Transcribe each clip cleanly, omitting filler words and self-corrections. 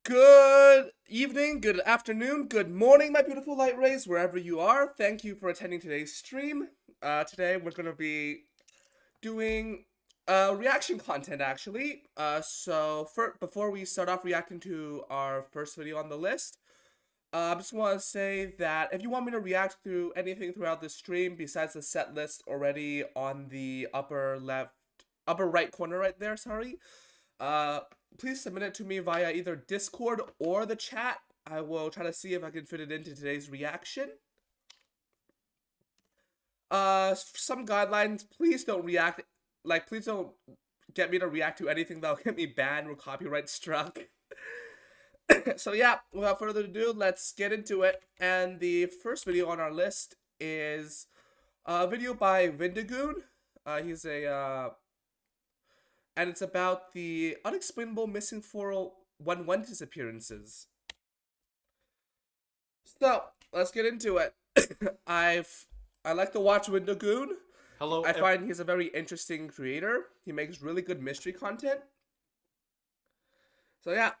Good evening, good afternoon, good morning, my beautiful light rays, wherever you are. Thank you for attending today's stream. Today we're going to be doing reaction content, actually. Before we start off reacting to our first video on the list, I just want to say that if you want me to react to anything throughout the stream, besides the set list already on the upper right corner right there, sorry, uh, please submit it to me via either Discord or the chat. I will try to see if I can fit it into today's reaction. Some guidelines, please don't react, please don't get me to react to anything that'll get me banned or copyright struck. So yeah, without further ado, let's get into it. And the first video on our list is a video by Vindigoon. He's a, and it's about the unexplainable missing 411 disappearances. So, let's get into it. I like to watch Vindigoon. Hello. I find he's a very interesting creator. He makes really good mystery content. So yeah,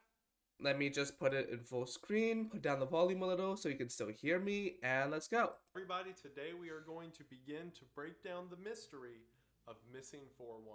let me just put it in full screen, put down the volume a little so you can still hear me, and let's go. Everybody, today we are going to begin to break down the mystery of Missing 411.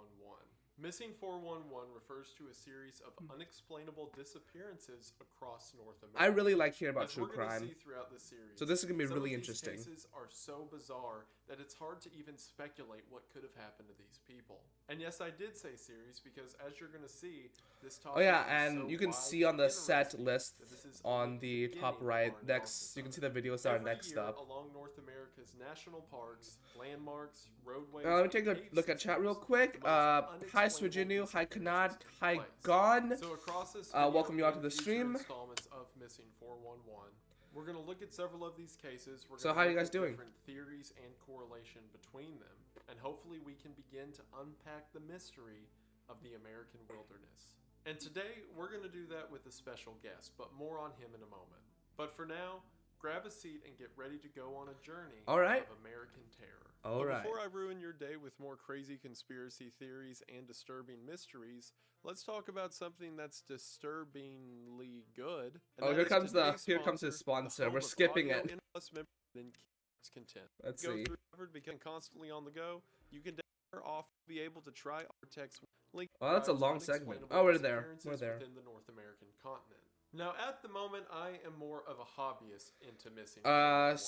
Missing 411 refers to a series of unexplainable disappearances across North America. I really like hearing about As true we're gonna crime. see throughout the series, So this is going to be some really of these interesting. Cases are so bizarre that it's hard to even speculate what could have happened to these people. And yes, I did say series because as you're going to see, this topic Oh yeah, is and so you can wide see on the and set interesting list that this is on only the beginning top of right, our next, analysis you can of see it. the videos that are Every next year, up. along North America's national parks, landmarks, roadways, Let me take a and cave look at chat real systems, quick. the most Hi unexplainable Swajinu, hi Kanad, disappearances hi take place. Gon. So across this video Welcome you all to and the future stream. installments of Missing 411, we're going to look at several of these cases. We're So gonna how are you look guys at doing? different theories and correlation between them, and hopefully we can begin to unpack the mystery of the American wilderness. And today we're going to do that with a special guest, but more on him in a moment. But for now, grab a seat and get ready to go on a journey All right. of American terror. All But right. before I ruin your day with more crazy conspiracy theories and disturbing mysteries, let's talk about something that's disturbingly good. And Oh, that here is comes today's his the sponsor. home We're of skipping audio it. in-house member and kids content. Let's Go see. through covered, become constantly on the go. You can off be able to try our text link. Oh, that's a drives long segment. unexplainable Oh, we're there. disappearances We're there. within the North American continent. Now, at the moment, I am more of a hobbyist into Missing 411.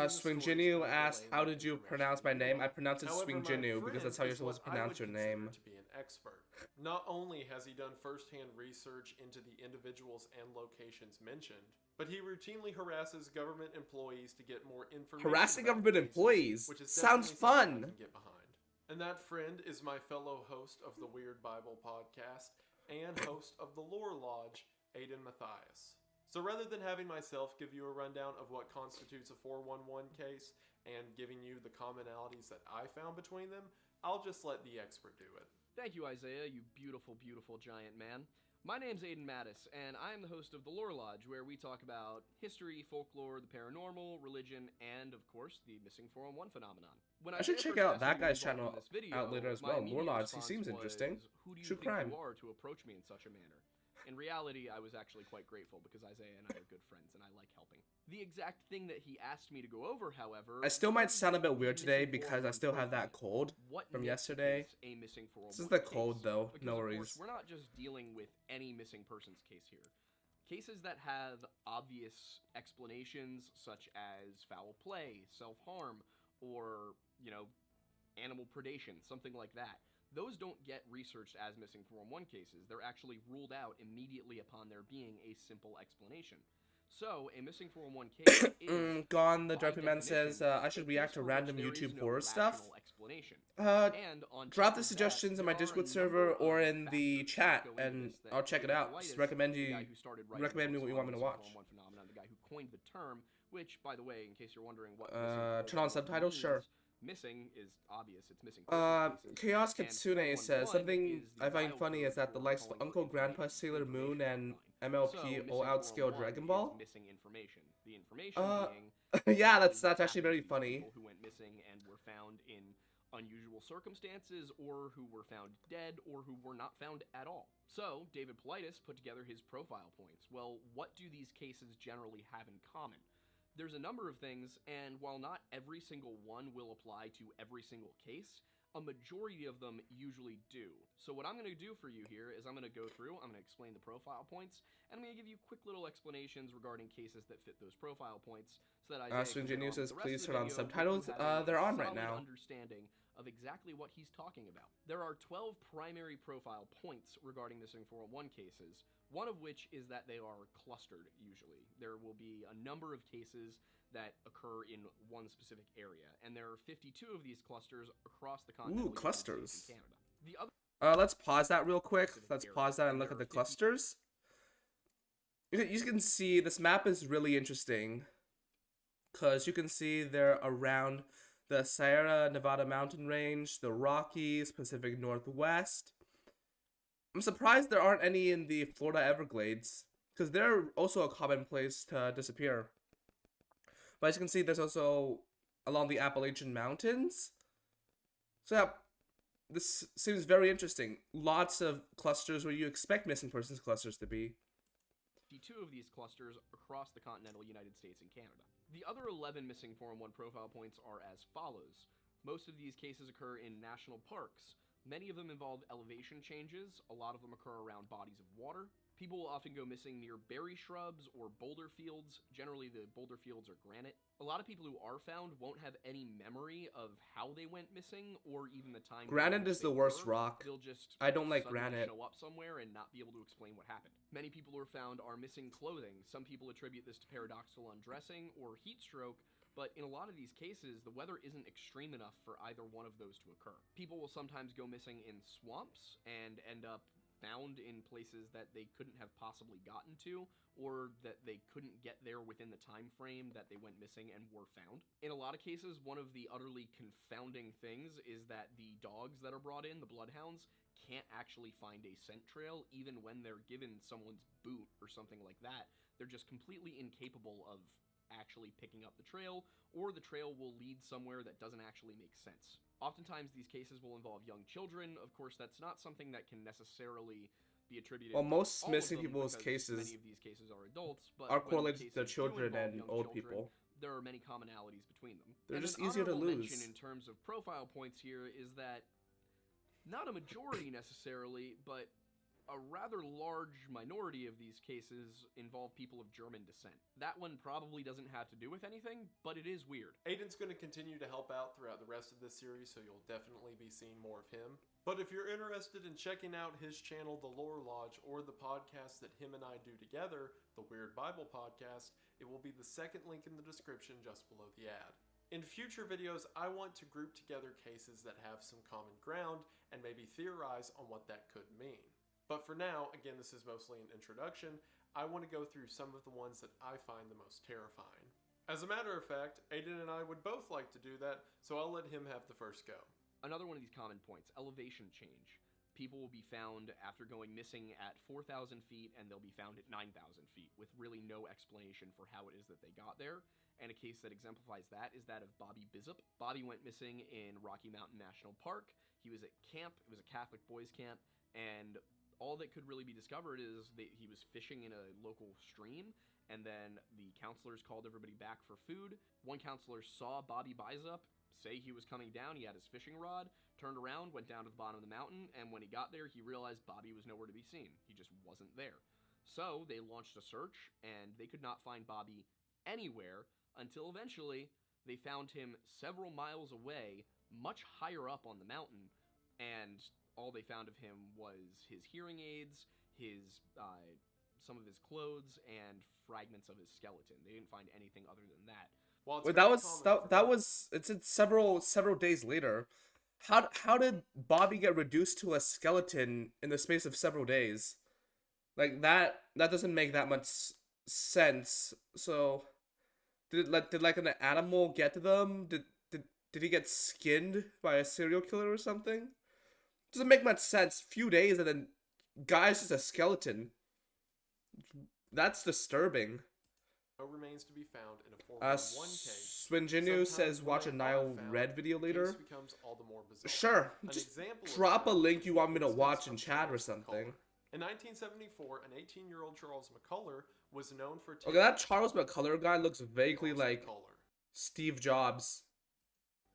Swingjinu asked, how did you pronounce my name? I pronounce it Swingjinu because that's how you're supposed to pronounce your name. To be an expert. Not only has he done firsthand research into the individuals and locations mentioned, but he routinely harasses government employees to get more information. Harassing about government cases, employees? which is Sounds definitely something I fun. can get behind. And that friend is my fellow host of the Weird Bible podcast and host of the Lore Lodge, Aiden Matthias. So rather than having myself give you a rundown of what constitutes a 411 case and giving you the commonalities that I found between them, I'll just let the expert do it. Thank you, Isaiah, you beautiful, beautiful giant man. My name's Aiden Mattis, and I am the host of the Lore Lodge, where we talk about history, folklore, the paranormal, religion, and, of course, the missing 411 phenomenon. When I should check first out asked that you to guy's be involved channel in this video, out later as my well. immediate Lore Lodge, he response seems was, interesting. Who do you True think crime. you are to approach me in such a manner? In reality, I was actually quite grateful because Isaiah and I are good friends, and I like helping. The exact thing that he asked me to go over, however, I still might was sound a bit the weird today missing because I 411 still have that profile. cold What from makes yesterday. this a missing 411 This is the case? cold though, Because, no of worries. course, we're not just dealing with any missing persons case here. Cases that have obvious explanations, such as foul play, self-harm, or, animal predation, something like that. Those don't get researched as missing 411 cases. They're actually ruled out immediately upon there being a simple explanation. So, a missing 411 case is, Gone, the by Druppy Man says, definition, I should a react case to for which random there is YouTube no horror stuff. rational explanation. And on Drop top the of suggestions that, in my there are a Discord number server or of in the factors chat, that go into and this that I'll check it David out. White Just is recommend the you guy who started writing recommend me books what you want on me to the watch. 411 phenomenon, the guy who coined the term, which, by the way, in case you're wondering what Turn on subtitles, sure. Missing is obvious. It's missing persons cases. Chaos And Kitsune says, 411 something is the I find wild funny code is that the for likes of calling Uncle, for Grandpa, information, Sailor Moon, and information MLP line. all So, outscale missing Dragon 411 Ball. is missing information. The information being Yeah, exactly that's what actually very happened to these funny. people who went missing and were found in unusual circumstances, or who were found dead, or who were not found at all. So, David Politis put together his profile points. Well, what do these cases generally have in common? There's a number of things, and while not every single one will apply to every single case, a majority of them usually do. So what I'm going to do for you here is I'm going to go through, I'm going to explain the profile points, and I'm going to give you quick little explanations regarding cases that fit those profile points, so that Isaiah Swing can get on says, with the rest please of the turn on video, subtitles. hopefully having They're on a right solid now. understanding of exactly what he's talking about. There are 12 primary profile points regarding missing 401 cases, one of which is that they are clustered usually. There will be a number of cases that occur in one specific area, and there are 52 of these clusters across the continental United clusters. States and Canada. The other Let's pause that real quick. Let's area, pause that and and look there at the are 50 clusters. You can see this map is really interesting because you can see they're around the Sierra Nevada mountain range, the Rockies, Pacific Northwest. I'm surprised there aren't any in the Florida Everglades because they're also a common place to disappear. But as you can see, there's also along the Appalachian Mountains. So yeah, this seems very interesting. Lots of clusters where you expect missing persons clusters to be. 52 of these clusters across the continental United States and Canada. The other 11 missing 401 profile points are as follows. Most of these cases occur in national parks. Many of them involve elevation changes. A lot of them occur around bodies of water. People will often go missing near berry shrubs or boulder fields. Generally, the boulder fields are granite. A lot of people who are found won't have any memory of how they went missing or even the time. Granite is the worst rock. They'll just I don't like suddenly granite. show up somewhere and not be able to explain what happened. Many people who are found are missing clothing. Some people attribute this to paradoxical undressing or heat stroke, but in a lot of these cases, the weather isn't extreme enough for either one of those to occur. People will sometimes go missing in swamps and end up found in places that they couldn't have possibly gotten to, or that they couldn't get there within the time frame that they went missing and were found. In a lot of cases, one of the utterly confounding things is that the dogs that are brought in, the bloodhounds, can't actually find a scent trail even when they're given someone's boot or something like that. They're just completely incapable of actually picking up the trail, or the trail will lead somewhere that doesn't actually make sense. Oftentimes, these cases will involve young children. Of course, that's not something that can necessarily be attributed. Well, most to all missing of them, people's because cases many of these cases are adults, but are when correlated to cases do children involve and young old children, people. there are many commonalities between them. They're And just an easier to honorable lose. mention in terms of profile points here is that not a majority necessarily, but a rather large minority of these cases involve people of German descent. That one probably doesn't have to do with anything, but it is weird. Aiden's going to continue to help out throughout the rest of this series, so you'll definitely be seeing more of him. But if you're interested in checking out his channel, The Lore Lodge, or the podcast that him and I do together, the Weird Bible Podcast, it will be the second link in the description just below the ad. In future videos, I want to group together cases that have some common ground and maybe theorize on what that could mean. But for now, again, this is mostly an introduction, I want to go through some of the ones that I find the most terrifying. As a matter of fact, Aiden and I would both like to do that, so I'll let him have the first go. Another one of these common points, elevation change. People will be found after going missing at 4,000 feet, and they'll be found at 9,000 feet, with really no explanation for how it is that they got there. And a case that exemplifies that is that of Bobby Bizup. Bobby went missing in Rocky Mountain National Park. He was at camp. It was a Catholic boys' camp, and all that could really be discovered is that he was fishing in a local stream, and then the counselors called everybody back for food. One counselor saw Bobby Bizup say he was coming down. He had his fishing rod, turned around, went down to the bottom of the mountain, and when he got there, he realized Bobby was nowhere to be seen. He just wasn't there. So they launched a search, and they could not find Bobby anywhere until eventually they found him several miles away, much higher up on the mountain, and all they found of him was his hearing aids, his some of his clothes, and fragments of his skeleton. They didn't find anything other than that. Wait, that was it's several days later. How did Bobby get reduced to a skeleton in the space of several days? Like that doesn't make that much sense. So did an animal get to them? Did he get skinned by a serial killer or something? Doesn't make much sense. Few days and then guy's just a skeleton. That's disturbing. Remains to be found in a 411 case. Swinjinu says Sometimes watch a when they are Nile found, Red video the later. case becomes all the more bizarre. Sure. An Just example of drop a that link is you the want me to instance watch in of chat or Charles something. McCuller. In 1974, an 18-year-old Charles McCuller was known for Okay, that Charles McCuller guy looks vaguely Charles like McCuller. Steve Jobs,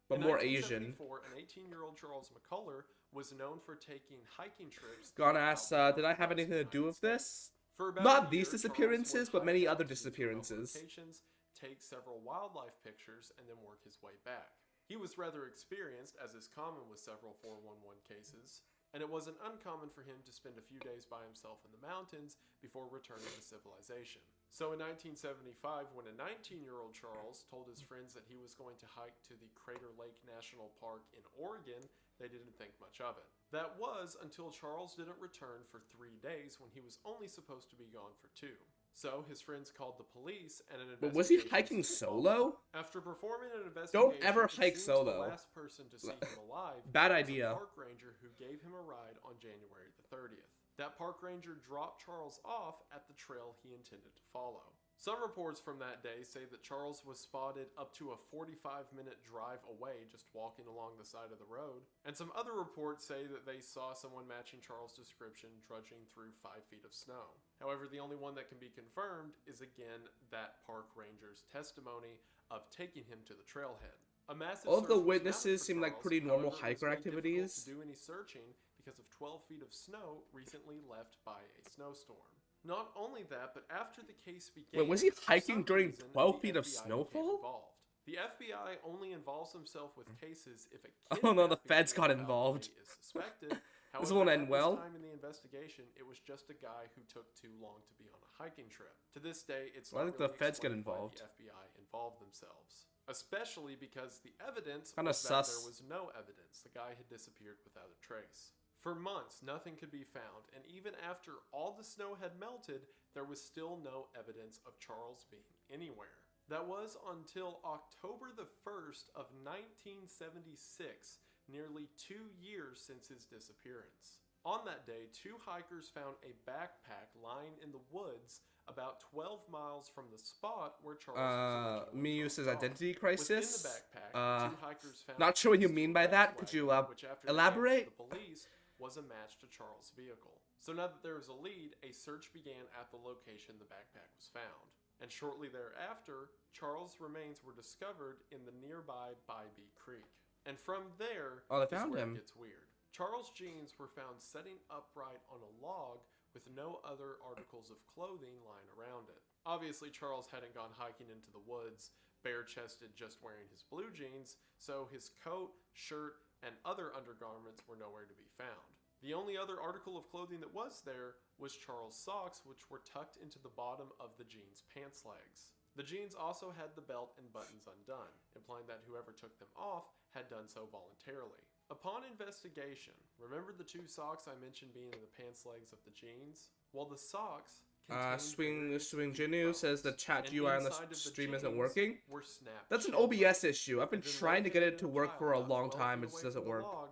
but In more Asian. 1974, an 18-year-old Charles McCuller was known for taking hiking trips. Gonna ask, did I have anything to do with this? For about Not a these year, disappearances, Charles would but many hike other out to these remote disappearances. locations, take several wildlife pictures, and then work his way back. He was rather experienced, as is common with several 411 cases, and it wasn't uncommon for him to spend a few days by himself in the mountains before returning to civilization. So in 1975, when a 19-year-old Charles told his friends that he was going to hike to the Crater Lake National Park in Oregon, they didn't think much of it. That was until Charles didn't return for 3 days when he was only supposed to be gone for 2. So his friends called the police and an investigation. But was he hiking solo? After performing an investigation, ever it hike seems solo. The last person to see him alive Bad was idea. a park ranger who gave him a ride on January the 30th. That park ranger dropped Charles off at the trail he intended to follow. Some reports from that day say that Charles was spotted up to a 45-minute drive away just walking along the side of the road, and some other reports say that they saw someone matching Charles' description trudging through 5 feet of snow. However, the only one that can be confirmed is again that park ranger's testimony of taking him to the trailhead. A massive All of the search was witnesses mounted for seem like Charles. pretty normal However, it was hiker made difficult activities. to do any searching because of 12 feet of snow recently left by a snowstorm. Not only that, but after the case began, Wait, was he for hiking some during reason, 12 the feet of FBI became snowfall? involved. The FBI only involves himself with cases if a Oh no, the kidnapping feds or got robbery involved. is suspected. This However, won't at end well. This time in the investigation, it was just a guy who took too long to be on a hiking trip. To this day, it's Why not did the really feds get explained why involved? the FBI involved themselves. Especially because the evidence Kinda was that sus. there was no evidence. The guy had disappeared without a trace. For months, nothing could be found, and even after all the snow had melted, there was still no evidence of Charles being anywhere. That was until October the 1st of 1976, nearly 2 years since his disappearance. On that day, 2 hikers found a backpack lying in the woods about 12 miles from the spot where Charles was originally Miyu dropped says off. identity Within crisis. the backpack, 2 hikers found Not sure what you keys to mean a by that. Volkswagen, Could you which after they gave elaborate? to the police was a match to Charles' vehicle. So now that there was a lead, a search began at the location the backpack was found. And shortly thereafter, Charles' remains were discovered in the nearby Bybee Creek. And from there, Oh, they is found where him. it gets weird. Charles' jeans were found sitting upright on a log with no other articles of clothing lying around it. Obviously, Charles hadn't gone hiking into the woods, bare-chested, just wearing his blue jeans, so his coat, shirt, and other undergarments were nowhere to be found. The only other article of clothing that was there was Charles' socks, which were tucked into the bottom of the jeans' pants legs. The jeans also had the belt and buttons undone, implying that whoever took them off had done so voluntarily. Upon investigation, remember the 2 socks I mentioned being in the pants legs of the jeans? Well, the socks Swing Jinu says the chat UI on the stream isn't working. Were snapped That's an shut. OBS issue. I've been And then trying to get located it to in a work pile for a about long 12 time. feet It just away doesn't from the work. log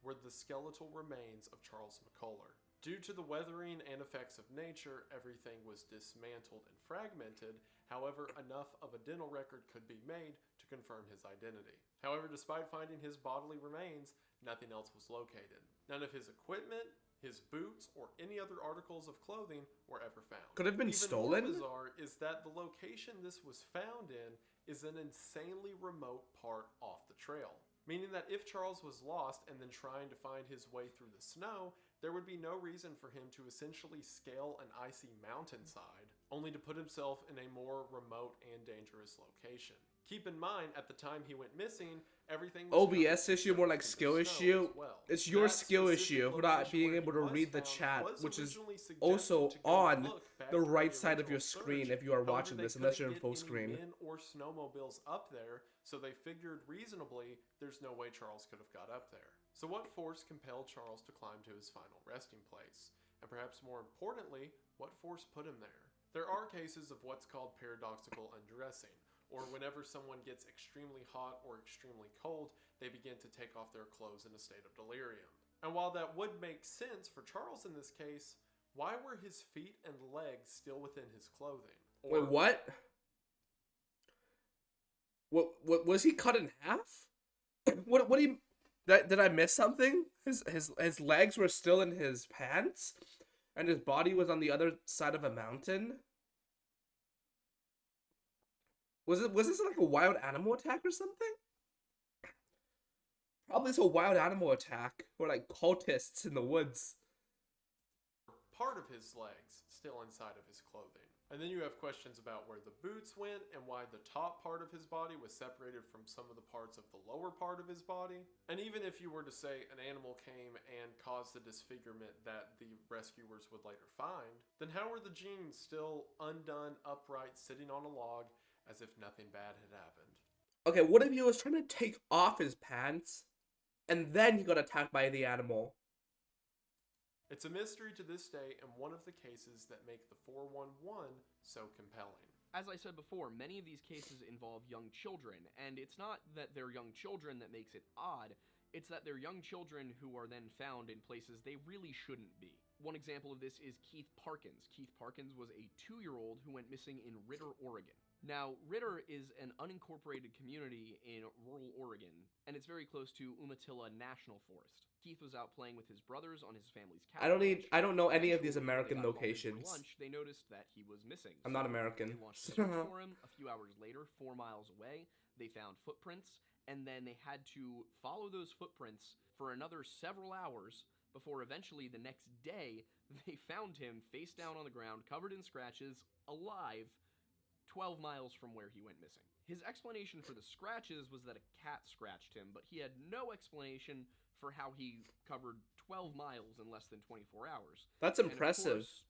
were the skeletal remains of Charles McCuller. Due to the weathering and effects of nature, everything was dismantled and fragmented. However, enough of a dental record could be made to confirm his identity. However, despite finding his bodily remains, nothing else was located. None of his equipment, his boots, or any other articles of clothing were ever found. Could have been Even stolen? more bizarre is that the location this was found in is an insanely remote part off the trail. Meaning that if Charles was lost and then trying to find his way through the snow, there would be no reason for him to essentially scale an icy mountainside, only to put himself in a more remote and dangerous location. Keep in mind, at the time he went missing, everything was OBS issue, more like skill issue. It's your skill issue for not being able to read the chat, which is also on the right side of your screen if you are watching this, unless you're in full screen. Men or snowmobiles up there, so they figured reasonably there's no way Charles could have got up there. So what force compelled Charles to climb to his final resting place? And perhaps more importantly, what force put him there? There are cases of what's called paradoxical undressing, or whenever someone gets extremely hot or extremely cold, they begin to take off their clothes in a state of delirium. And while that would make sense for Charles in this case, why were his feet and legs still within his clothing? Or Wait, what? What was he cut in half? What do you? Did I miss something? His legs were still in his pants, and his body was on the other side of a mountain. Was this like a wild animal attack or something? Probably it's a wild animal attack or like cultists in the woods. Part of his legs still inside of his clothing. And then you have questions about where the boots went and why the top part of his body was separated from some of the parts of the lower part of his body. And even if you were to say an animal came and caused the disfigurement that the rescuers would later find, then how were the jeans still undone, upright, sitting on a log as if nothing bad had happened? Okay, what if he was trying to take off his pants and then he got attacked by the animal? It's a mystery to this day and one of the cases that make the 411 so compelling. As I said before, many of these cases involve young children, and it's not that they're young children that makes it odd, it's that they're young children who are then found in places they really shouldn't be. One example of this is Keith Parkins. Keith Parkins was a 2-year-old who went missing in Ritter, Oregon. Now, Ritter is an unincorporated community in rural Oregon, and it's very close to Umatilla National Forest. Keith was out playing with his brothers on his family's cattle ranch. I don't know any of these Eventually, when American they got home locations. for lunch, they noticed that he was missing. I'm not So American. They launched a search for him. A few hours later, 4 miles away, they found footprints, and then they had to follow those footprints for another several hours before eventually the next day they found him face down on the ground, covered in scratches, alive, 12 miles from where he went missing. His explanation for the scratches was that a cat scratched him, but he had no explanation for how he covered 12 miles in less than 24 hours. That's And of impressive. course,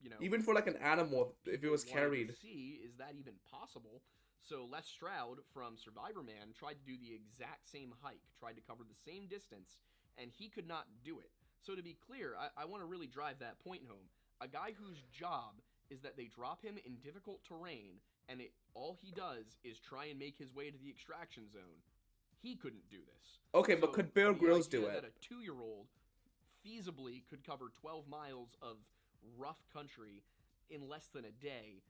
you know, Even for like an animal, if it was people wanted carried. to see, is that even possible? So Les Stroud from Survivor Man tried to do the exact same hike, tried to cover the same distance, and he could not do it. So to be clear, I want to really drive that point home. A guy whose job is that they drop him in difficult terrain, and all he does is try and make his way to the extraction zone. He couldn't do this. Okay, but could Bear the Grylls do idea it? That a 2-year-old feasibly could cover 12 miles of rough country in less than a day,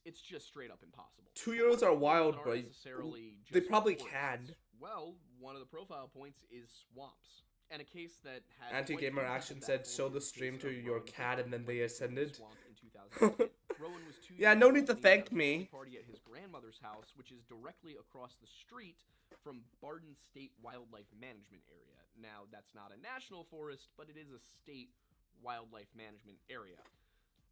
it's just straight up impossible. 2-year-olds are wild, but necessarily they just probably forests. can. Well, one of the profile points is swamps. And a case that had Anti-Gamer quite a Action bit said, of "Show the is stream case to of your Rowan cat," and then they went missing in the ascended. swamp in 2010. Rowan was 2 Yeah, years no old need to and he thank had a me. family party at his grandmother's house, which is directly across the street from Barden State Wildlife Management Area. Now, that's not a national forest, but it is a state wildlife management area.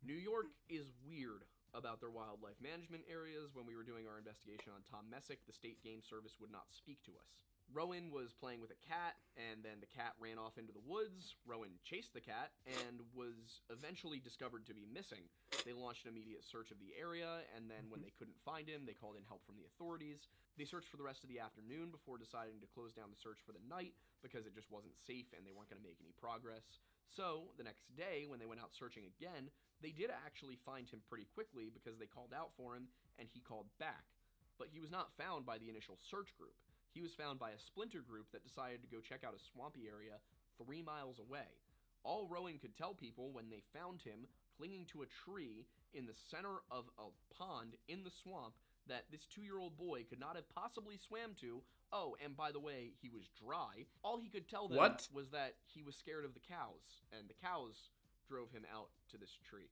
New York is weird about their wildlife management areas. When we were doing our investigation on Tom Messick, the State Game Service would not speak to us. Rowan was playing with a cat, and then the cat ran off into the woods. Rowan chased the cat and was eventually discovered to be missing. They launched an immediate search of the area, and then when they couldn't find him, they called in help from the authorities. They searched for the rest of the afternoon before deciding to close down the search for the night because it just wasn't safe and they weren't going to make any progress. So, the next day, when they went out searching again, they did actually find him pretty quickly because they called out for him and he called back. But he was not found by the initial search group. He was found by a splinter group that decided to go check out a swampy area 3 miles away. All Rowan could tell people when they found him clinging to a tree in the center of a pond in the swamp that this 2-year-old boy could not have possibly swam to. Oh, and by the way, he was dry. All he could tell them was that he was scared of the cows, and the cows drove him out to this tree.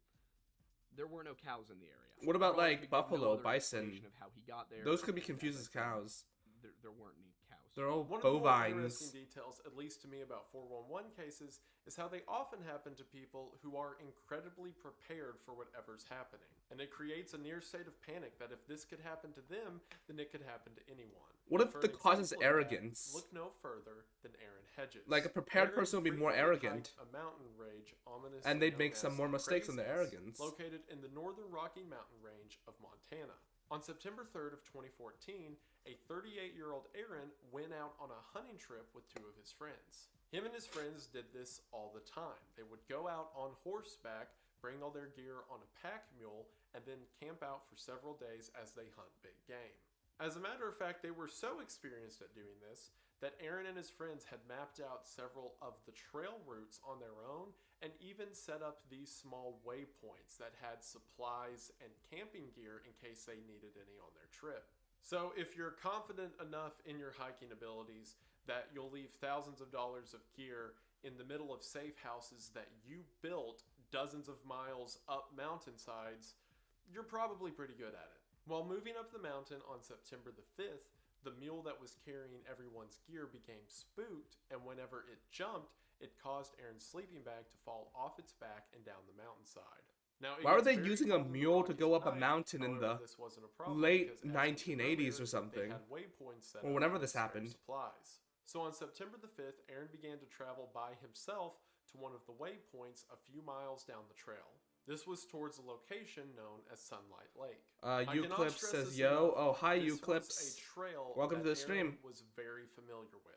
There were no cows in the area. What about Rowan like could give no buffalo, other bison? explanation of how he got there. Those could be As confused I as said, cows. There weren't any cows. They're all One of the more bovines. interesting details, at least to me, about 411 cases is how they often happen to people who are incredibly prepared for whatever's happening. And it creates a near state of panic that if this could happen to them, then it could happen to anyone. What And if for the an cause is example of that, arrogance? Look no further than Aaron Hedges. Like, a prepared Aaron person would be more frequently arrogant. hiked a mountain range, ominously And they'd known make some as more mistakes in their Crazies, arrogance. located in the northern Rocky Mountain range of Montana. On September 3rd of 2014, a 38-year-old Aaron went out on a hunting trip with 2 of his friends. Him and his friends did this all the time. They would go out on horseback, bring all their gear on a pack mule, and then camp out for several days as they hunt big game. As a matter of fact, they were so experienced at doing this that Aaron and his friends had mapped out several of the trail routes on their own and even set up these small waypoints that had supplies and camping gear in case they needed any on their trip. So if you're confident enough in your hiking abilities that you'll leave thousands of dollars of gear in the middle of safe houses that you built dozens of miles up mountainsides, you're probably pretty good at it. While moving up the mountain on September the 5th, the mule that was carrying everyone's gear became spooked, and whenever it jumped, it caused Aaron's sleeping bag to fall off its back and down the mountainside. Now, Why were they using a mule to go up a mountain in the late 1980s or something? Or whenever this happened. Supplies. So on September the 5th, Aaron began to travel by himself to one of the waypoints a few miles down the trail. This was towards a location known as Sunlight Lake. Euclipse says, yo. Oh, hi, Euclipse. Welcome to the stream. Aaron was very familiar with.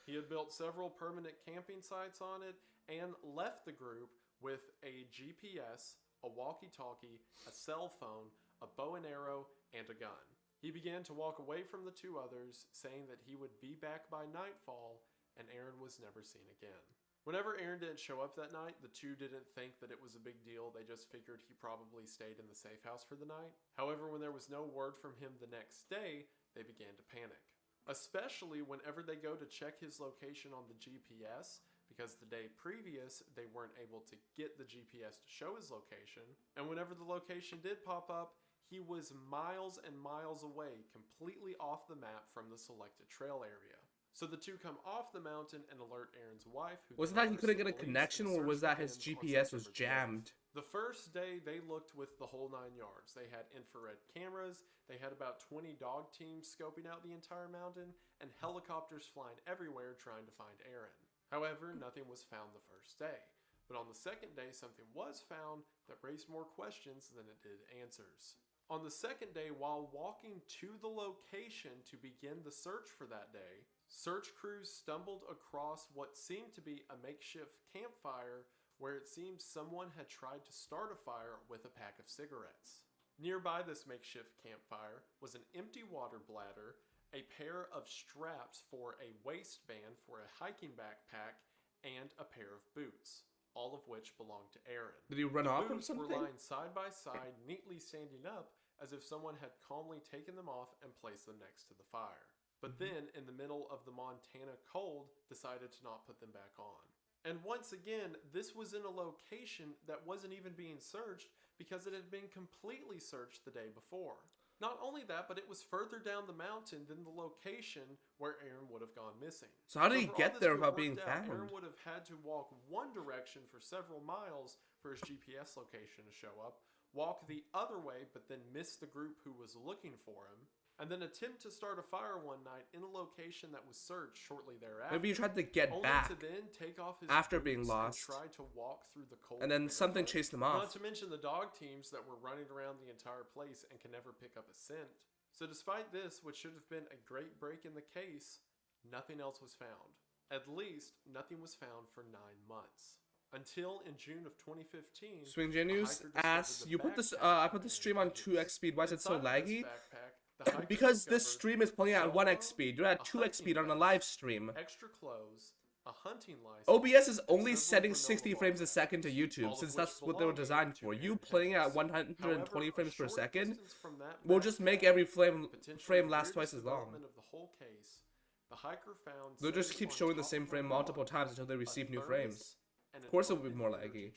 He had built several permanent camping sites on it and left the group with a GPS, a walkie-talkie, a cell phone, a bow and arrow, and a gun. He began to walk away from the two others, saying that he would be back by nightfall, and Aaron was never seen again. Whenever Aaron didn't show up that night, the two didn't think that it was a big deal. They just figured he probably stayed in the safe house for the night. However, when there was no word from him the next day, they began to panic. Especially whenever they go to check his location on the GPS, because the day previous, they weren't able to get the GPS to show his location. And whenever the location did pop up, he was miles and miles away, completely off the map from the selected trail area. So the two come off the mountain and alert Aaron's wife. Wasn't that he couldn't get a connection, or was that his GPS was jammed? The first day, they looked with the whole 9 yards. They had infrared cameras, they had about 20 dog teams scoping out the entire mountain, and helicopters flying everywhere trying to find Aaron. However, nothing was found the first day. But on the second day, something was found that raised more questions than it did answers. On the second day, while walking to the location to begin the search for that day, search crews stumbled across what seemed to be a makeshift campfire where it seems someone had tried to start a fire with a pack of cigarettes. Nearby this makeshift campfire was an empty water bladder, a pair of straps for a waistband for a hiking backpack, and a pair of boots, all of which belonged to Aaron. Did he run off or Boots something? were lying side by side, neatly standing up, as if someone had calmly taken them off and placed them next to the fire. But then, in the middle of the Montana cold, decided to not put them back on. And once again, this was in a location that wasn't even being searched because it had been completely searched the day before. Not only that, but it was further down the mountain than the location where Aaron would have gone missing. So how did he for all get this there to without have being worked out, found? Aaron would have had to walk one direction for several miles for his GPS location to show up, walk the other way but then miss the group who was looking for him, and then attempt to start a fire one night in a location that was searched shortly thereafter. Maybe he tried to get only back to then take off his after boots being lost. and try to walk through the cold and then something barefoot. chased him Not off. to mention the dog teams that were running around the entire place and can never pick up a scent. So despite this, which should have been a great break in the case, nothing else was found. At least, nothing was found for 9 months. Until in June of 2015, Swing Genius asks, I put the stream on 2x speed, why is it so laggy? Because this stream is playing at 1x speed, you're at 2x speed on a live stream. Extra clothes, a hunting license. OBS is only setting 60 frames a second to YouTube, since that's what they were designed for. You playing at 120 frames per second will just make every frame last twice as long. They'll just keep showing the same frame multiple times until they receive new frames. Of course it will be more laggy.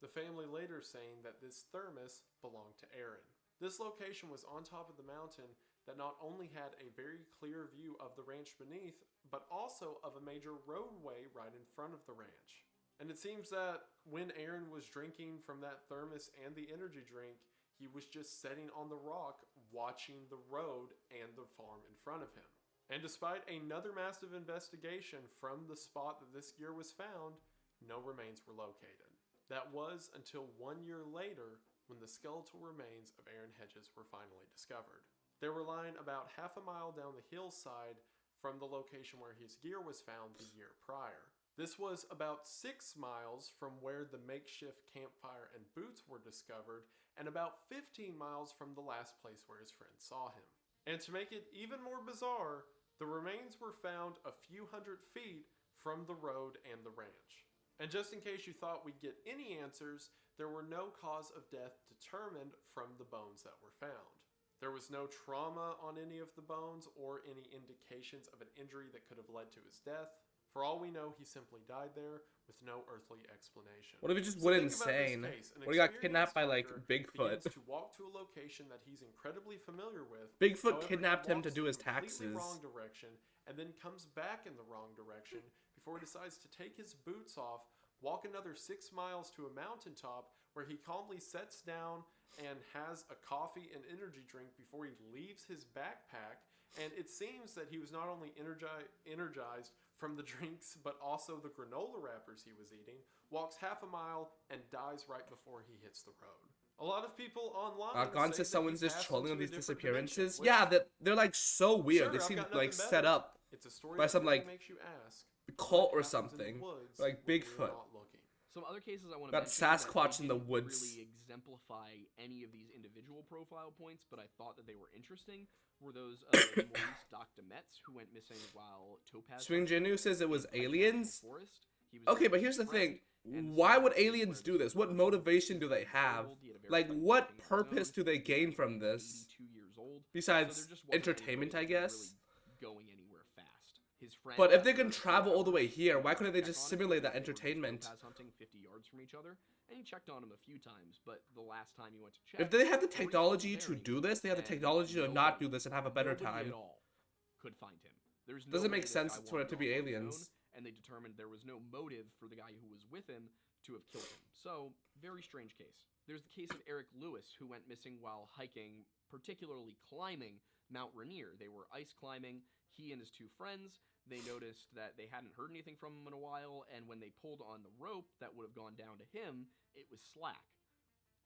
The family later saying that this thermos belonged to Aaron. This location was on top of the mountain that not only had a very clear view of the ranch beneath, but also of a major roadway right in front of the ranch. And it seems that when Aaron was drinking from that thermos and the energy drink, he was just sitting on the rock watching the road and the farm in front of him. And despite another massive investigation from the spot that this gear was found, no remains were located. That was until 1 year later when the skeletal remains of Aaron Hedges were finally discovered. They were lying about half a mile down the hillside from the location where his gear was found the year prior. This was about 6 miles from where the makeshift campfire and boots were discovered, and about 15 miles from the last place where his friend saw him. And to make it even more bizarre, the remains were found a few hundred feet from the road and the ranch. And just in case you thought we'd get any answers, there were no cause of death determined from the bones that were found. There was no trauma on any of the bones or any indications of an injury that could have led to his death. For all we know, he simply died there with no earthly explanation. What if he just So went think about this insane? case. An What if he got kidnapped experienced by like hiker Bigfoot? begins to walk to a location that he's incredibly familiar with. Bigfoot However, he kidnapped him to walks do his the completely taxes. wrong direction and then comes back in the wrong direction before he decides to take his boots off, walk another 6 miles to a mountaintop where he calmly sets down and has a coffee and energy drink before he leaves his backpack. And it seems that he was not only energized from the drinks, but also the granola wrappers he was eating, walks half a mile, and dies right before he hits the road. A lot of people online Gone say to that someone's he just passed trolling on into a these different disappearances. dimension, Yeah, which- they're like so weird. Sure, They I've seem got like nothing set better. up It's a story by that some, really like, makes you ask cult what or happens in the something, woods like when you're Bigfoot. not looking. Some other cases I want to Got mention that Sasquatch they in the didn't woods. really exemplify any of these individual profile points, but I thought that they were interesting. Were those Maurice Dr. Metz, who went missing while Topaz Swing Jinu says it was in aliens. Forest. He was Okay, there but with here's the his friend, thing. and Why so would he aliens declared do this? What himself motivation do they old. have? He had a very Like, funny what life of his purpose own. do they gain He from was this? 82 years old. Besides So there just wasn't entertainment, I anybody that was guess? really going anywhere fast. His friend, But if they after can a few travel all the way hours, here, went why to couldn't they check just on him simulate that because they were just entertainment? topaz hunting 50 yards from each other, and he checked on him a few times, but the last time he went to check, If they have the Maurice technology wasn't to there do this, they have the anymore, technology to and not do nobody- this and have a better nobody time. at all could find him. There's no Doesn't way make this sense guy for it to wandered be off on his aliens. own, and they determined there was no motive for the guy who was with him to have killed him. So, very strange case. There's the case of Eric Lewis, who went missing while hiking, particularly climbing Mount Rainier. They were ice climbing, he and his two friends. They noticed that they hadn't heard anything from him in a while, and when they pulled on the rope that would have gone down to him, it was slack.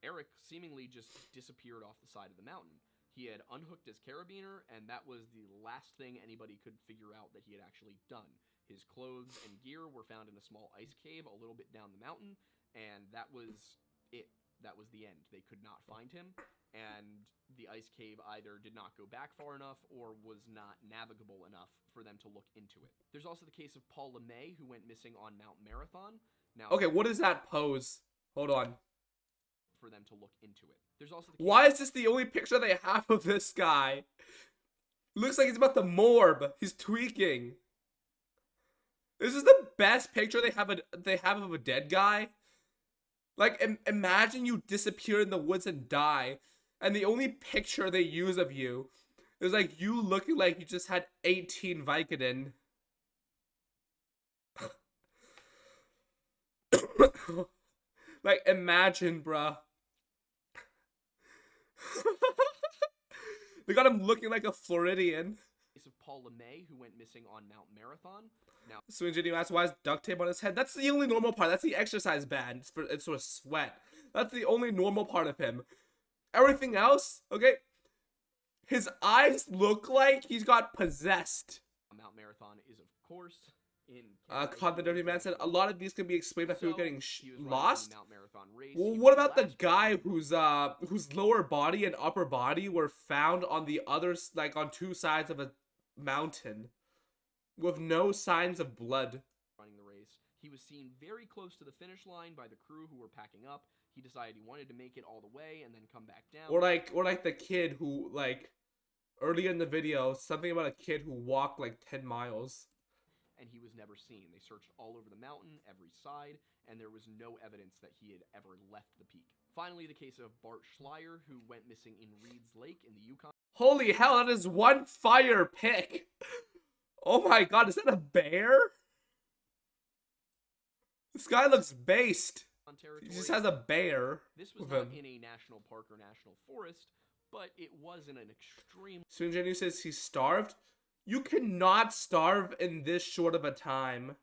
Eric seemingly just disappeared off the side of the mountain. He had unhooked his carabiner, and that was the last thing anybody could figure out that he had actually done. His clothes and gear were found in a small ice cave a little bit down the mountain, and that was it. That was the end. They could not find him, and the ice cave either did not go back far enough or was not navigable enough for them to look into it. There's also the case of Paul LeMay, who went missing on Mount Marathon. Now, Okay, what is that pose? Hold on. for them to look into it. There's also the case Why is this the only picture they have of this guy? Looks like he's about to morb. He's tweaking. This is the best picture they have of a dead guy. Like, imagine you disappear in the woods and die, and the only picture they use of you is like you looking like you just had 18 Vicodin. Like, imagine, bruh. They got him looking like a Floridian. of Paul LeMay, who went missing on Mount Marathon. Now, So you ask why is duct tape on his head? That's the only normal part. That's the exercise band. It's for sweat. That's the only normal part of him. Everything else, okay? His eyes look like he's got possessed. Mount Marathon is, of course, in... Content Dirty Man said a lot of these can be explained by people getting he was running lost. the Mount Marathon race. Well, He what was about the last guy whose lower body and upper body were found on the other, like on two sides of a mountain, with no signs of blood? running the race. He was seen very close to the finish line by the crew who were packing up. He decided he wanted to make it all the way and then come back down. Or like the kid who, like, early in the video, something about a kid who walked like 10 miles. And he was never seen. They searched all over the mountain, every side, and there was no evidence that he had ever left the peak. Finally, the case of Bart Schleier, who went missing in Reed's Lake in the Yukon. Holy hell, that is one fire pick. Oh my god, is that a bear? This guy looks based. He just has a bear This was with not him. in a national park or national forest, but it was in an extreme... Soon Jenny says he's starved. You cannot starve in this short of a time.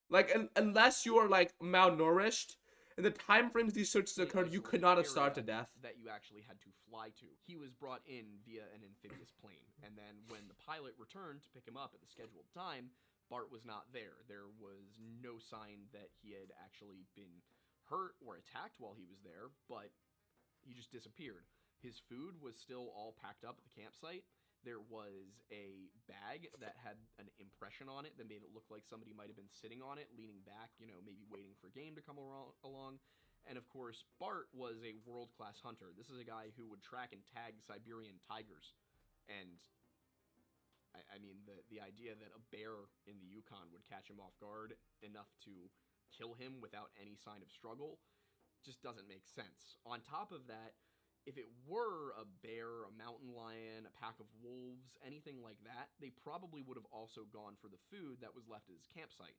Like, unless you are, like, malnourished. In the time frames these searches occurred, you could not have starved to death. That you actually had to fly to. He was brought in via an amphibious plane, and then when the pilot returned to pick him up at the scheduled time, Bart was not there. There was no sign that he had actually been hurt or attacked while he was there, but he just disappeared. His food was still all packed up at the campsite. There was a bag that had an impression on it that made it look like somebody might have been sitting on it, leaning back, you know, maybe waiting for game to come along. And of course, Bart was a world-class hunter. This is a guy who would track and tag Siberian tigers. And I mean, the idea that a bear in the Yukon would catch him off guard enough to kill him without any sign of struggle just doesn't make sense. On top of that, if it were a bear, a mountain lion, a pack of wolves, anything like that, they probably would have also gone for the food that was left at his campsite.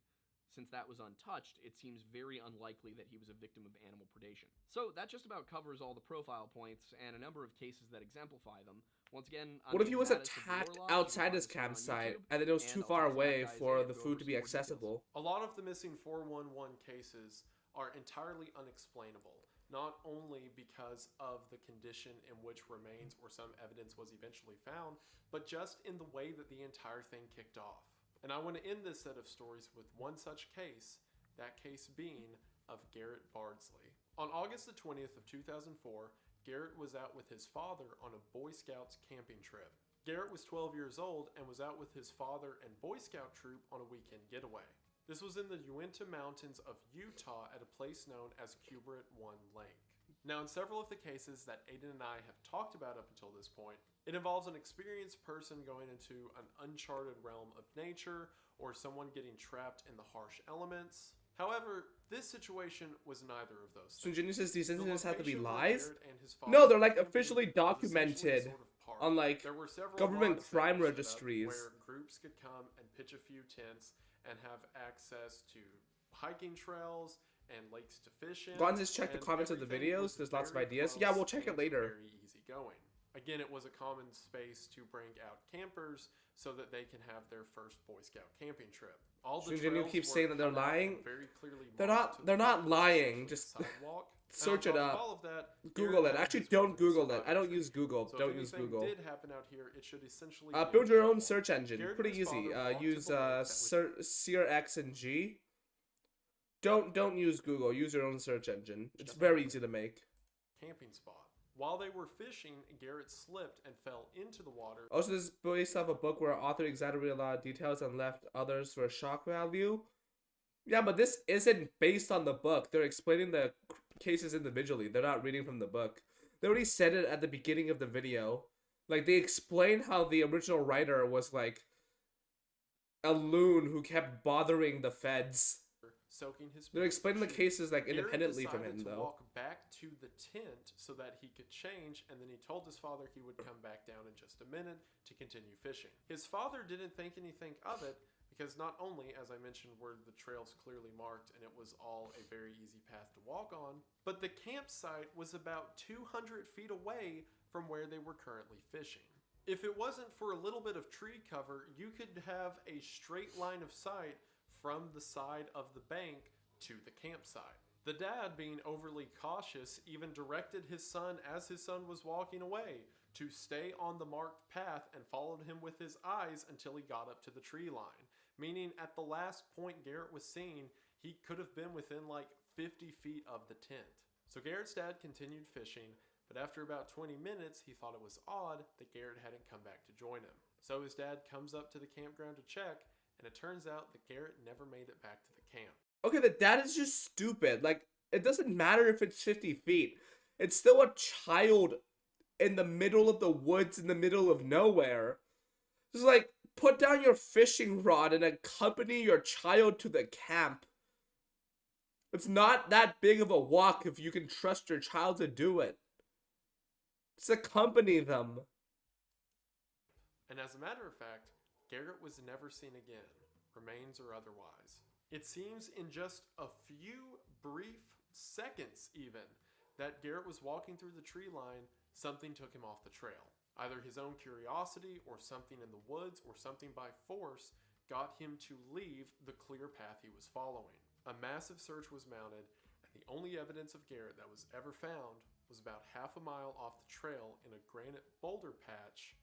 Since that was untouched, it seems very unlikely that he was a victim of animal predation. So that just about covers all the profile points and a number of cases that exemplify them. Once again, What if he was attacked outside his campsite and then it was too far away for the food to be accessible? A lot of the missing 411 cases are entirely unexplainable. Not only because of the condition in which remains or some evidence was eventually found, but just in the way that the entire thing kicked off. And I want to end this set of stories with one such case, that case being of Garrett Bardsley. On August the 20th of 2004, Garrett was out with his father on a Boy Scouts camping trip. Garrett was 12 years old and was out with his father and Boy Scout troop on a weekend getaway. This was in the Uinta Mountains of Utah at a place known as Cubaret One Lake. Now, in several of the cases that Aiden and I have talked about up until this point, it involves an experienced person going into an uncharted realm of nature or someone getting trapped in the harsh elements. However, this situation was neither of those So things. Junior says these incidents have to be The lies? location where Garrett and his father No, they're like camping officially was essentially documented sort of park. on like There were several government lots crime set up registries. where groups could come and pitch a few tents and have access to hiking trails and lakes to fish in. Go on, just check the and comments of the everything videos. was There's lots of very ideas. close Yeah, we'll check it and later. Very easy going. Again, it was a common space to bring out campers so that they can have their first Boy Scout camping trip. All the Junior trails keeps were saying that they're cut out lying. and very clearly They're marked to the they're not point lying, of the just sidewalk. search And it on top up. of all of that, Google Garrett it. had Actually, his don't father Google it. survive I don't the use trip. Google. So Don't if use anything Google. did happen out here, it should essentially Build your own be search engine. Garrett Pretty and his easy. father walked to Use the lake that was CRX and G. Don't use Google. Use your own search engine. It's Just very like easy to make. camping spot. While they were fishing, Garrett slipped and fell into the water. Also, this is based off a book where author exaggerated a lot of details and left others for shock value. Yeah, but this isn't based on the book. They're explaining the cases individually. They're not reading from the book. They already said it at the beginning of the video. Like, they explain how the original writer was, like, a loon who kept bothering the feds. Soaking his They're explaining the shoes. cases, like, Garrett independently from decided him, to though. walk back to the tent so that he could change, and then he told his father he would come back down in just a minute to continue fishing. His father didn't think anything of it because not only, as I mentioned, were the trails clearly marked and it was all a very easy path to walk on, but the campsite was about 200 feet away from where they were currently fishing. If it wasn't for a little bit of tree cover, you could have a straight line of sight from the side of the bank to the campsite. The dad, being overly cautious, even directed his son as his son was walking away to stay on the marked path and followed him with his eyes until he got up to the tree line. Meaning at the last point Garrett was seen, he could have been within like 50 feet of the tent. So Garrett's dad continued fishing, but after about 20 minutes, he thought it was odd that Garrett hadn't come back to join him. So his dad comes up to the campground to check, and it turns out that Garrett never made it back to the camp. Okay, the dad is just stupid. Like, it doesn't matter if it's 50 feet. It's still a child in the middle of the woods, in the middle of nowhere. Just like, put down your fishing rod and accompany your child to the camp. It's not that big of a walk if you can trust your child to do it. Just accompany them. And as a matter of fact, Garrett was never seen again, remains or otherwise. It seems in just a few brief seconds even that Garrett was walking through the tree line, something took him off the trail. Either his own curiosity or something in the woods or something by force got him to leave the clear path he was following. A massive search was mounted, and the only evidence of Garrett that was ever found was about half a mile off the trail in a granite boulder patch.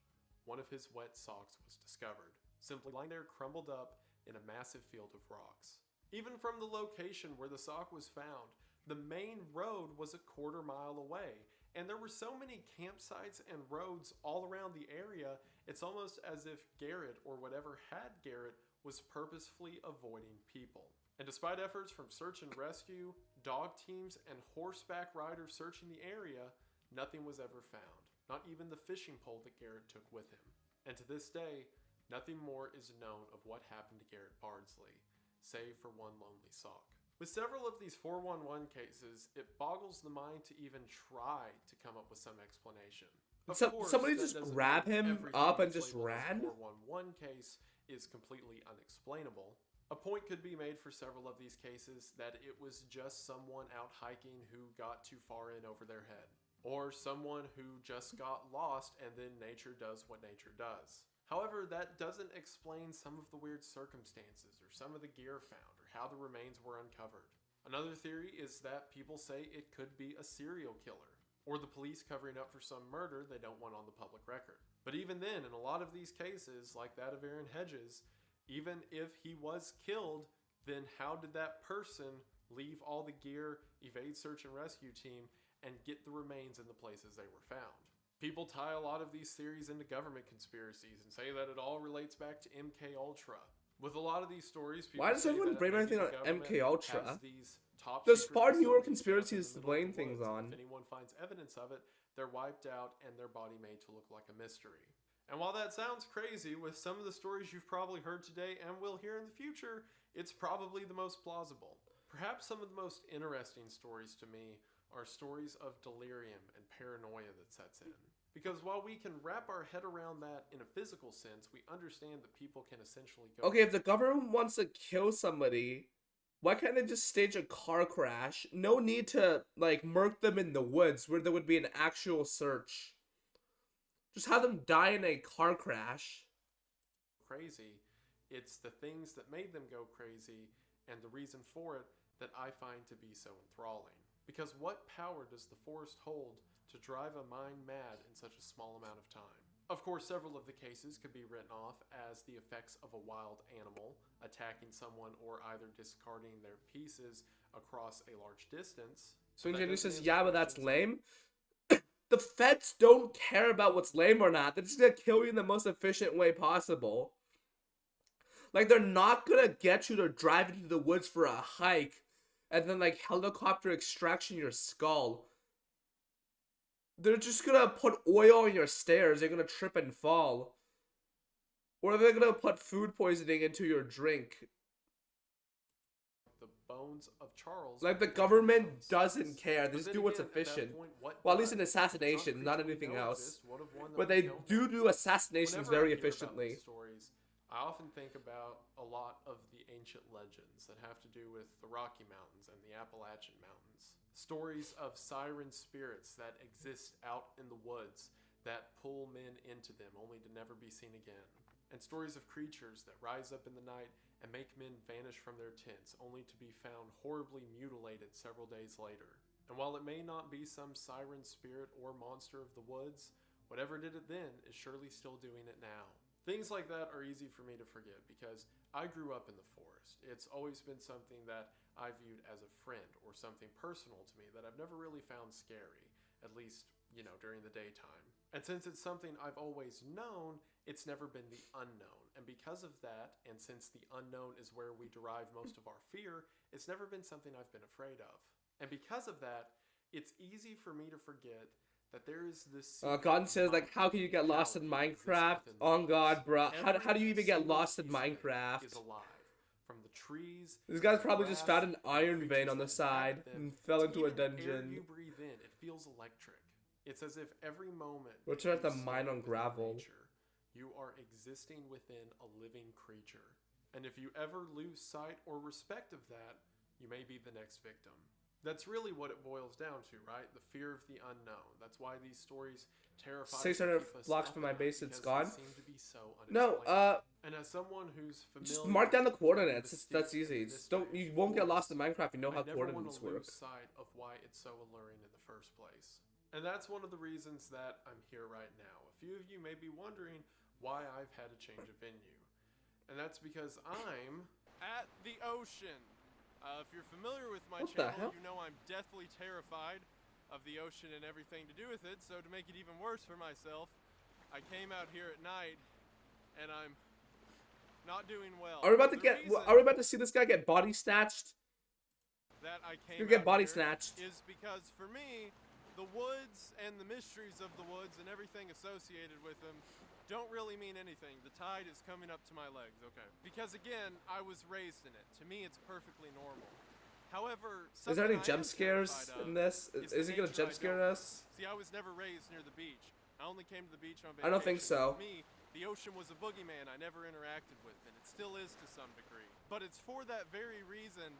One of his wet socks was discovered, simply lying there crumbled up in a massive field of rocks. Even from the location where the sock was found, the main road was a quarter mile away, and there were so many campsites and roads all around the area, it's almost as if Garrett, or whatever had Garrett, was purposefully avoiding people. And despite efforts from search and rescue, dog teams and horseback riders searching the area, nothing was ever found. Not even the fishing pole that Garrett took with him. And to this day, nothing more is known of what happened to Garrett Bardsley, save for one lonely sock. With several of these 411 cases, it boggles the mind to even try to come up with some explanation. Of course, Somebody that just doesn't grab mean him everything up and that's just labeled as ran? a 411 case is completely unexplainable. A point could be made for several of these cases that it was just someone out hiking who got too far in over their head, or someone who just got lost and then nature does what nature does. However, that doesn't explain some of the weird circumstances or some of the gear found or how the remains were uncovered. Another theory is that people say it could be a serial killer or the police covering up for some murder they don't want on the public record. But even then, in a lot of these cases, like that of Aaron Hedges, even if he was killed, then how did that person leave all the gear, evade search and rescue team, and get the remains in the places they were found? People tie a lot of these theories into government conspiracies and say that it all relates back to MK Ultra. With a lot of these stories, people Why does say everyone that blame maybe anything the on government MK Ultra? has these top There's secret far newer facilities set up in conspiracies the to middle of blame the things woods, and on. If anyone finds evidence of it, they're wiped out and their body made to look like a mystery. And while that sounds crazy, with some of the stories you've probably heard today and will hear in the future, it's probably the most plausible. Perhaps some of the most interesting stories to me are stories of delirium and paranoia that sets in. Because while we can wrap our head around that in a physical sense, we understand that people can essentially go... Okay, if the government wants to kill somebody, why can't they just stage a car crash? No need to, like, murk them in the woods where there would be an actual search. Just have them die in a car crash. crazy. It's the things that made them go crazy and the reason for it that I find to be so enthralling. Because what power does the forest hold to drive a mind mad in such a small amount of time? Of course, several of the cases could be written off as the effects of a wild animal attacking someone or either discarding their pieces across a large distance. So That Engineer doesn't says, answer yeah, but that's questions. lame. The feds don't care about what's lame or not. They're just gonna kill you in the most efficient way possible. Like, they're not gonna get you to drive into the woods for a hike and then, like, helicopter extraction your skull. They're just gonna put oil on your stairs. You're gonna trip and fall. Or they're gonna put food poisoning into your drink. The bones of Charles. Like, the were government in those doesn't cases. care. They But just then do what's again, at that efficient. point, what Well, at least does? in If it's not a assassination, not creature we anything know else. exists, what of one that But we they don't do know do assassinations Whenever very I hear about efficiently. these stories, I often think about a lot of the ancient legends that have to do with the Rocky Mountains and the Appalachian Mountains. Stories of siren spirits that exist out in the woods that pull men into them only to never be seen again. And stories of creatures that rise up in the night and make men vanish from their tents only to be found horribly mutilated several days later. And while it may not be some siren spirit or monster of the woods, whatever did it then is surely still doing it now. Things like that are easy for me to forget because I grew up in the forest. It's always been something that I viewed as a friend or something personal to me that I've never really found scary, at least, during the daytime. And since it's something I've always known, it's never been the unknown. And because of that, and since the unknown is where we derive most of our fear, it's never been something I've been afraid of. And because of that, it's easy for me to forget that there is this... God says, like, how can you get lost in Minecraft? On God, bruh. How do you even get lost in Minecraft? Is alive. From the trees... This guy's the probably just grass, found an the iron vein creatures on the that side inhabit them, and fell to into a even the air dungeon. you breathe in, it feels electric. It's as if every moment We're that trying to you mine stay on within gravel. nature, you are existing within a living creature. And if you ever lose sight or respect of that, you may be the next victim. That's really what it boils down to, right? The fear of the unknown. That's why these stories terrify us and 600 keep us blocks up from at my night, base, it's because gone. they seem to be so No, unexplainable. And as someone who's familiar just mark down the with coordinates. mystique That's and easy. the Just don't. mystery You of won't get lost force, in Minecraft. You know how I never want coordinates to work. lose sight of why it's so alluring in the first place. And that's one of the reasons that I'm here right now. A few of you may be wondering why I've had a change of venue. And that's because I'm at the ocean. If you're familiar with my What the channel, hell? you know I'm deathly terrified of the ocean and everything to do with it. So to make it even worse for myself, I came out here at night and I'm not doing well. Are we about to The get? reason Are we about to see this guy get body snatched? that I came You get out body here snatched. is because for me, the woods and the mysteries of the woods and everything associated with them don't really mean anything. The tide is coming up to my legs, okay. Because again, I was raised in it. To me, it's perfectly normal. However, Is there any something I jump am scares terrified of in this? is Is the he gonna nature jump I scare don't us? know. See, I was never raised near the beach. I only came to the beach on I vacation. don't think so. For me, the ocean was a boogeyman I never interacted with, and it still is to some degree. But it's for that very reason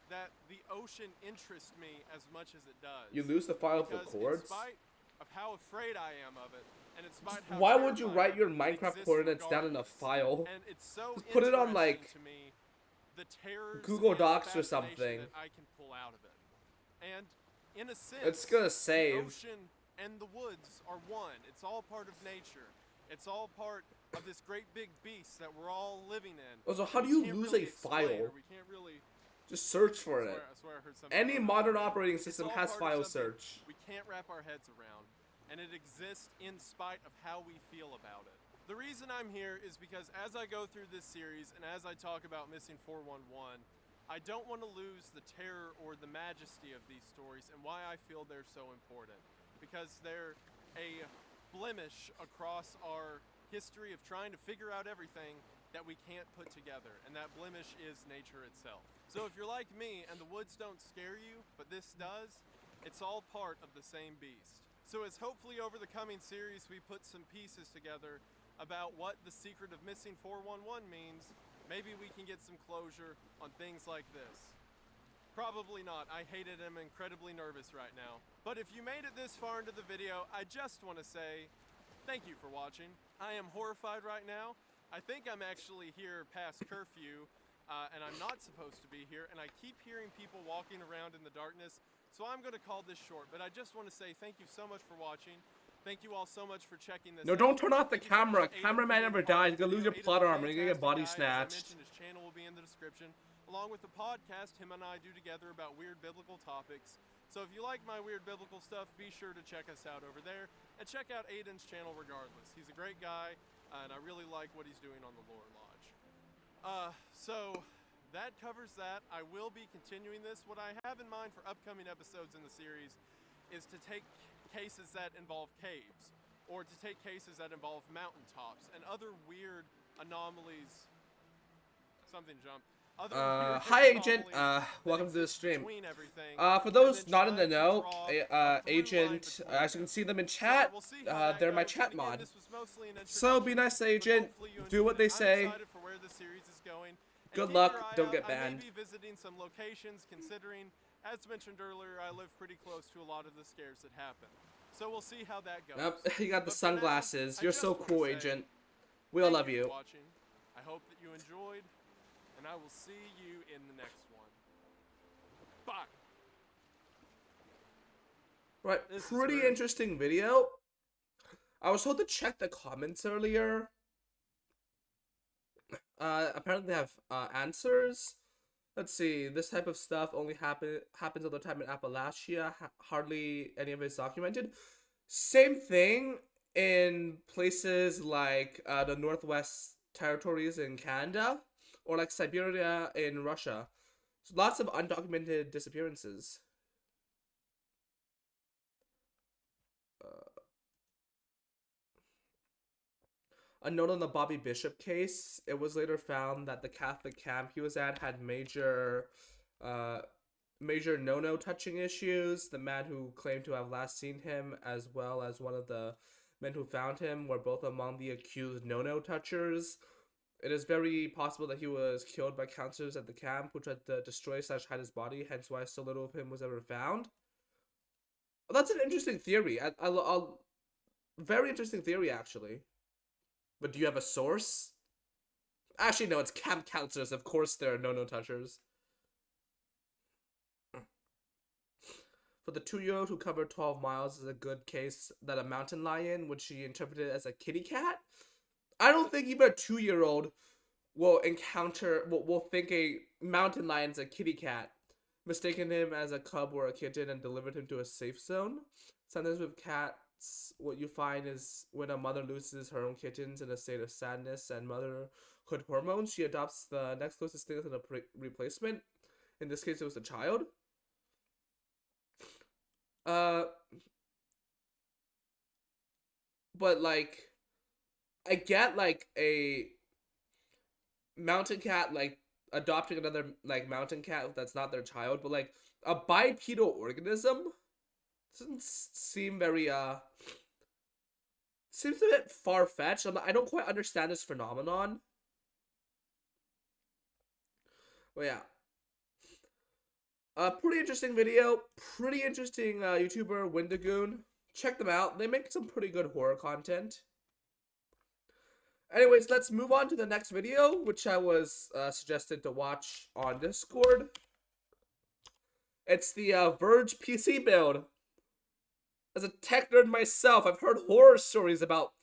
that the ocean interests me as much as it does. You lose the file of the Because chords? in spite of how afraid I am of it, and in spite how Why would you terrified write your of it, it Minecraft exists coordinates down in a regardless. file? And it's so Just put it on, interesting like, to me, the terrors Google and Docs or fascination something. that I can pull out of it. And in a sense, It's gonna the save. ocean and the woods are one. It's all part of nature. It's all part of this great big beast that we're all living in. Also, how And do we you can't lose really a explain, file? or we can't really. Just search for it. I swear I heard something. Any going on modern over there. operating It's system all has part of file something search. we can't wrap our heads around, and it exists in spite of how we feel about it. The reason I'm here is because as I go through this series and as I talk about Missing 411, I don't want to lose the terror or the majesty of these stories and why I feel they're so important. Because they're a blemish across our history of trying to figure out everything that we can't put together, and that blemish is nature itself. So if you're like me and the woods don't scare you, but this does, it's all part of the same beast. So as hopefully over the coming series we put some pieces together about what the secret of Missing 411 means, maybe we can get some closure on things like this. Probably not. I hate it and I'm incredibly nervous right now. But if you made it this far into the video, I just want to say thank you for watching. I am horrified right now. I think I'm actually here past curfew, and I'm not supposed to be here, and I keep hearing people walking around in the darkness, so I'm going to call this short. But I just want to say thank you so much for watching. Thank you all so much for checking this No, out. don't turn off the Thank you so much camera. to Aiden Cameraman for never being part dies. of You're gonna the lose your video. plot Aiden's a armor. You're gonna get fantastic body guy. As I snatched. mentioned, his channel will be in the description, along with the podcast him and I do together about weird biblical topics. So if you like my weird biblical stuff, be sure to check us out over there. And check out Aiden's channel regardless. He's a great guy, and I really like what he's doing on the Lore Lodge. So that covers that. I will be continuing this. What I have in mind for upcoming episodes in the series is to take cases that involve caves, or to take cases that involve mountaintops and other weird anomalies. Something jumped. Other weird Hi Agent, anomalies that welcome to the exist stream. between everything, For and those then not in the trying to know, draw a through line Agent, between as you them. can see them in So chat, we'll see how that they're my goes. chat And again, mod. this was mostly an So be introduction, nice, but Agent, hopefully you do what they enjoyed it. say. I'm excited for where the series is going. And Good keep luck, your eye don't out. get I banned. may be visiting some locations, considering, as mentioned earlier, I live pretty close to a lot of the scares that happen. So we'll see how that goes. Yep, you got the But for now, sunglasses. I You're just so wanna cool, say Agent. We all thank love for you. watching. I hope that you enjoyed, and I will see you in the next one. Bye. Right, This is pretty weird. interesting video. I was told to check the comments earlier. Apparently they have answers. Let's see. This type of stuff only happens all the time in Appalachia. Hardly any of it's documented. Same thing in places like the Northwest Territories in Canada, or like Siberia in Russia. So lots of undocumented disappearances. A note on the Bobby Bishop case. It was later found that the Catholic camp he was at had major no-no touching issues. The man who claimed to have last seen him, as well as one of the men who found him, were both among the accused no-no touchers. It is very possible that he was killed by counselors at the camp, who tried to destroy/hide his body, hence why so little of him was ever found. Well, that's an interesting theory. I'll very interesting theory, actually. But do you have a source? Actually, no, it's camp counselors. Of course there are no-no touchers. For the 2-year-old who covered 12 miles is a good case that a mountain lion, which she interpreted as a kitty cat. I don't think even a 2-year-old will think a mountain lion is a kitty cat, mistaken him as a cub or a kitten and delivered him to a safe zone. Sometimes with cats, what you find is when a mother loses her own kittens in a state of sadness and motherhood hormones, she adopts the next closest thing as a replacement. In this case, it was a child. Uh, but like, I get like a mountain cat like adopting another like mountain cat that's not their child, but like a bipedal organism doesn't seem very seems a bit far fetched. I don't quite understand this phenomenon. But yeah, pretty interesting video. Pretty interesting YouTuber Windagoon. Check them out. They make some pretty good horror content. Anyways, let's move on to the next video, which I was suggested to watch on Discord. It's the Verge PC build. As a tech nerd myself, I've heard horror stories about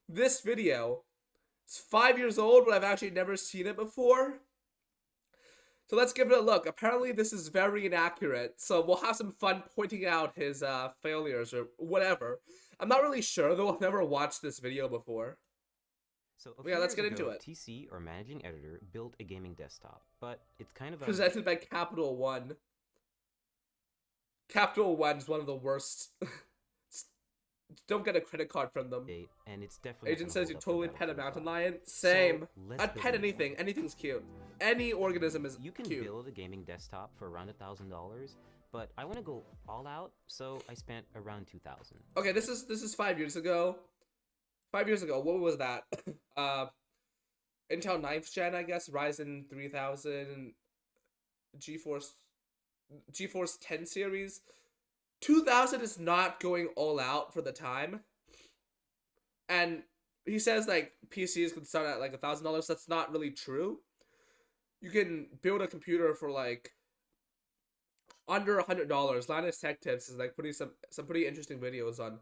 this video. It's 5 years old, but I've actually never seen it before. So let's give it a look. Apparently this is very inaccurate, so we'll have some fun pointing out his failures or whatever. I'm not really sure, though. I've never watched this video before. So Yeah, let's get into it. TC, or managing editor, built a gaming desktop, but it's kind of Presented by Capital One. Capital One is one of the worst. Don't get a credit card from them. And it's definitely Agent says you totally pet a mountain lion. Same. I'd pet anything. Anything's cute. Any organism is You can cute. build a gaming desktop for around $1,000, but I want to go all out, so I spent around $2,000. Okay, this is 5 years ago. 5 years ago, what was that? Intel 9th gen, I guess. Ryzen 3000, GeForce 10 series. 2000 is not going all out for the time. And he says like PCs can start at like $1,000. That's not really true. You can build a computer for like under $100. Linus Tech Tips is like putting some pretty interesting videos on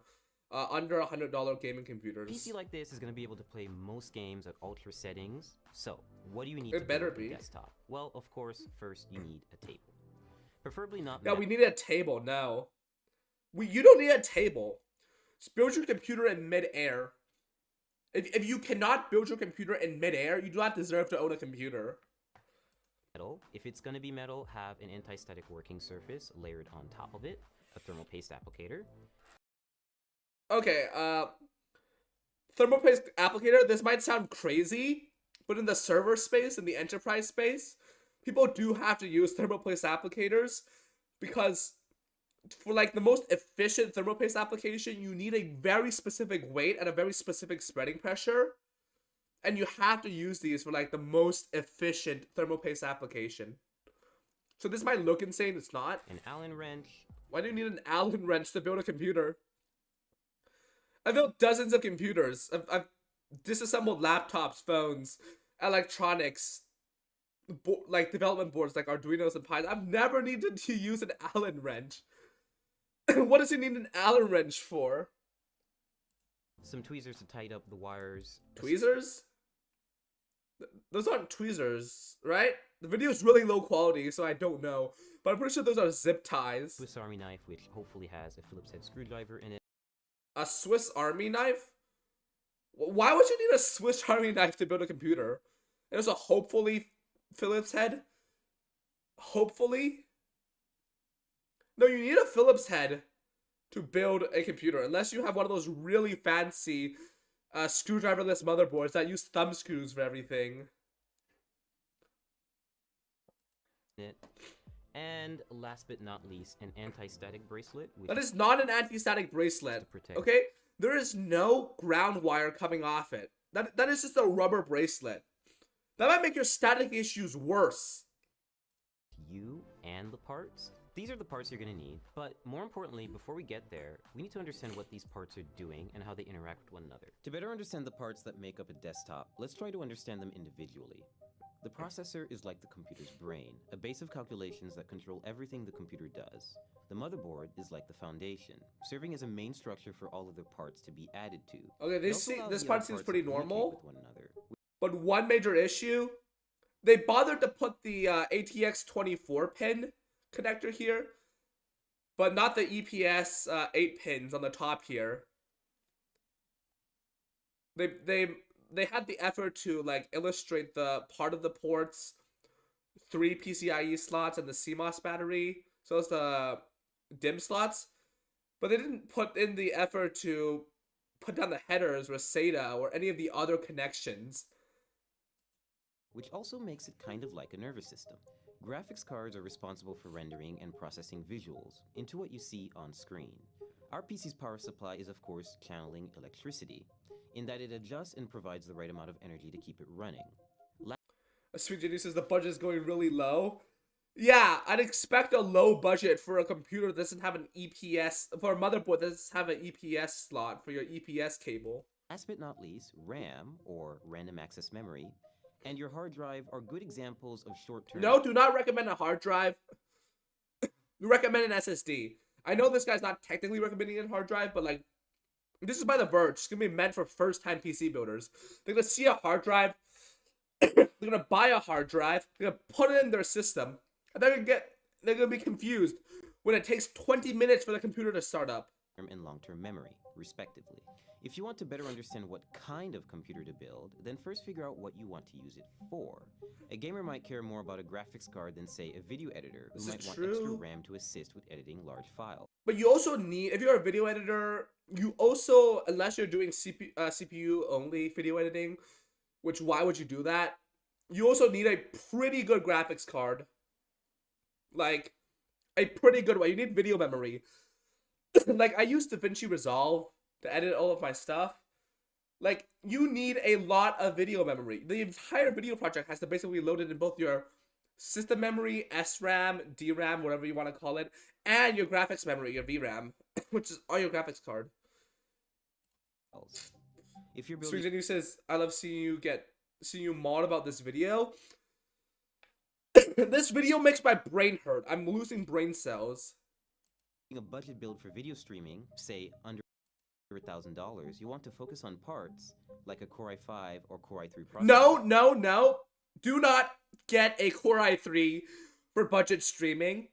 under $100 gaming computers. A PC like this is going to be able to play most games at ultra settings. So, what do you need It to better build a be. desktop? Well, of course, first you need a table. Preferably not. Yeah, we need a table. No, you don't need a table. Just build your computer in midair. If you cannot build your computer in midair, you do not deserve to own a computer. Metal. If it's going to be metal, have an anti-static working surface layered on top of it, a thermal paste applicator. Okay, thermal paste applicator. This might sound crazy, but in the server space, in the enterprise space, people do have to use thermal paste applicators because for like the most efficient thermal paste application, you need a very specific weight and a very specific spreading pressure. And you have to use these for like the most efficient thermal paste application. So this might look insane, it's not. An Allen wrench. Why do you need an Allen wrench to build a computer? I've built dozens of computers. I've disassembled laptops, phones, electronics, like development boards like Arduinos and Pis. I've never needed to use an Allen wrench. What does he need an Allen wrench for? Some tweezers to tighten up the wires. Tweezers? Those aren't tweezers, right? The video is really low quality, so I don't know. But I'm pretty sure those are zip ties. Swiss Army knife, which hopefully has a Phillips head screwdriver in it. A Swiss Army knife? Why would you need a Swiss Army knife to build a computer? There's a hopefully Phillips head? Hopefully? No, you need a Phillips head to build a computer, unless you have one of those really fancy screwdriverless motherboards that use thumb screws for everything. And last but not least, an anti-static bracelet. Which That is not an anti-static bracelet, okay? There is no ground wire coming off it. That is just a rubber bracelet. That might make your static issues worse. You and the parts. These are the parts you're going to need, but more importantly, before we get there, we need to understand what these parts are doing and how they interact with one another. To better understand the parts that make up a desktop, let's try to understand them individually. The processor is like the computer's brain, a base of calculations that control everything the computer does. The motherboard is like the foundation, serving as a main structure for all other parts to be added to. Okay, this part seems pretty normal, with one another. but one major issue, they bothered to put the ATX 24 pin connector here, but not the EPS 8 pins on the top here. They had the effort to like illustrate the part of the ports, 3 PCIe slots and the CMOS battery, so it's the DIMM slots, But they didn't put in the effort to put down the headers or SATA or any of the other connections. which also makes it kind of like a nervous system. Graphics cards are responsible for rendering and processing visuals into what you see on screen. Our PC's power supply is, of course, channeling electricity, in that it adjusts and provides the right amount of energy to keep it running. Sweet Genius says the budget is going really low. Yeah, I'd expect a low budget for a computer that doesn't have an EPS, for a motherboard that doesn't have an EPS slot for your EPS cable. Last but not least, RAM, or random access memory, and your hard drive are good examples of short-term... No, do not recommend a hard drive. Recommend an SSD. I know this guy's not technically recommending a hard drive, but like, this is by The Verge. It's gonna be meant for first-time PC builders. They're gonna see a hard drive. They're gonna buy a hard drive. They're gonna put it in their system, and they're gonna be confused when it takes 20 minutes for the computer to start up. and long-term memory, respectively. If you want to better understand what kind of computer to build, then first figure out what you want to use it for. A gamer might care more about a graphics card than, say, a video editor who might want extra RAM to assist with editing large files. But you also need, if you're a video editor, you also, unless you're doing CPU only video editing, which why would you do that? You also need a pretty good graphics card. Like, a pretty good one. You need video memory. Like, I use DaVinci Resolve to edit all of my stuff. Like, you need a lot of video memory. The entire video project has to basically load it in both your system memory, SRAM, DRAM, whatever you want to call it, and your graphics memory, your VRAM, which is on your graphics card. If you're building... Sweet says, I love seeing you maud about this video. This video makes my brain hurt. I'm losing brain cells. A budget build for video streaming, say under $1,000, you want to focus on parts like a Core i5 or Core i3 processor. No. Do not get a Core i3 for budget streaming.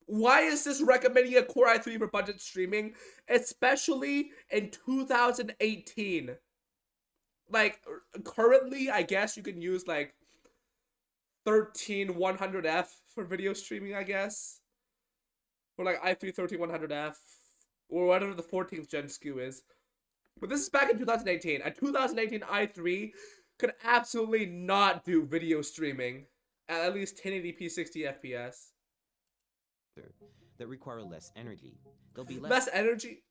Why is this recommending a Core i3 for budget streaming, especially in 2018? Like, currently, I guess you can use, like, 13100F for video streaming, I guess. Or, like, i3 13100F, or whatever the 14th gen SKU is. But this is back in 2018. A 2018 i3 could absolutely not do video streaming at least 1080p 60 FPS. That require less energy. There'll be less energy?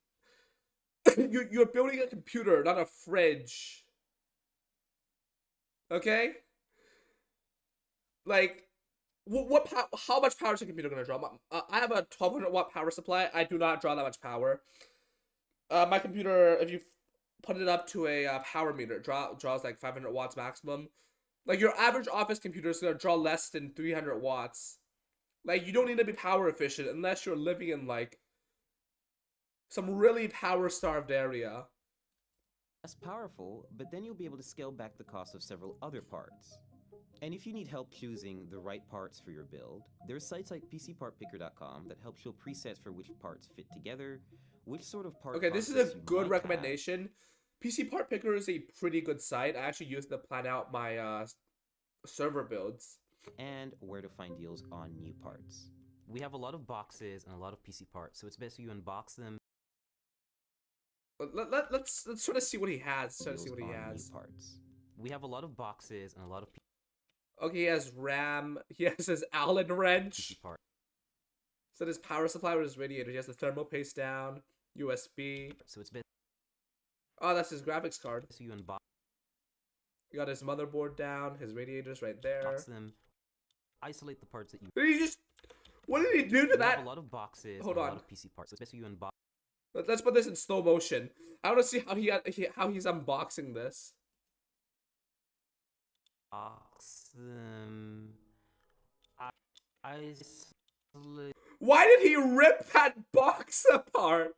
You're building a computer, not a fridge. Okay? Like, how much power is a computer gonna draw? I have a 1200 watt power supply. I do not draw that much power. My computer, if you put it up to a power meter, draws like 500 watts maximum. Like, your average office computer is gonna draw less than 300 watts. Like, you don't need to be power efficient unless you're living in, like, some really power-starved area. Less powerful, but then you'll be able to scale back the cost of several other parts. And if you need help choosing the right parts for your build, there's sites like PCPartPicker.com that help show presets for which parts fit together, which sort of part... Okay, this is a good recommendation. PC Part Picker is a pretty good site. I actually use it to plan out my server builds. And where to find deals on new parts. We have a lot of boxes and a lot of PC parts, so it's best you unbox them. Let's sort of see what he has. Try to see what he has. New parts. We have a lot of boxes and a lot of... Okay, he has RAM. He has his Allen wrench. So his power supply with his radiator. He has the thermal paste down, USB. So it's best... Oh, that's his graphics card. So you unbox... You got his motherboard down, his radiators right there. Box them. Isolate the parts that you... Did he just... What did he do to that? Have a lot of boxes Hold and on. a lot of PC parts. So it's best you unbox... Let's put this in slow motion. I want to see how he's unboxing this. Box them. Why did he rip that box apart?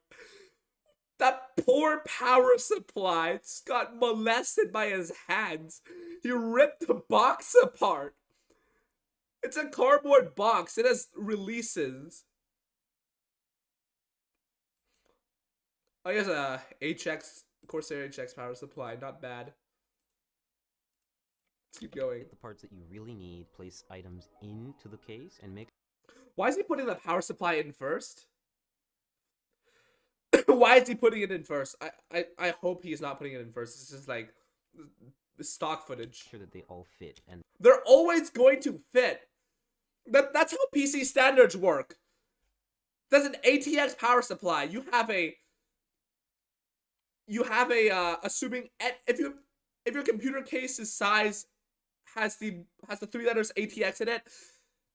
That poor power supply just got molested by his hands. He ripped the box apart. It's a cardboard box. It has releases. I guess a Corsair HX power supply. Not bad. Let's keep going. Get the parts that you really need, place items into the case, and make... Why is he putting the power supply in first? Why is he putting it in first? I hope he's not putting it in first. This is like the stock footage. Sure that they all fit, and They're always going to fit. That's how PC standards work. There's an ATX power supply. You have a assuming if your computer case's size has the 3 letters ATX in it,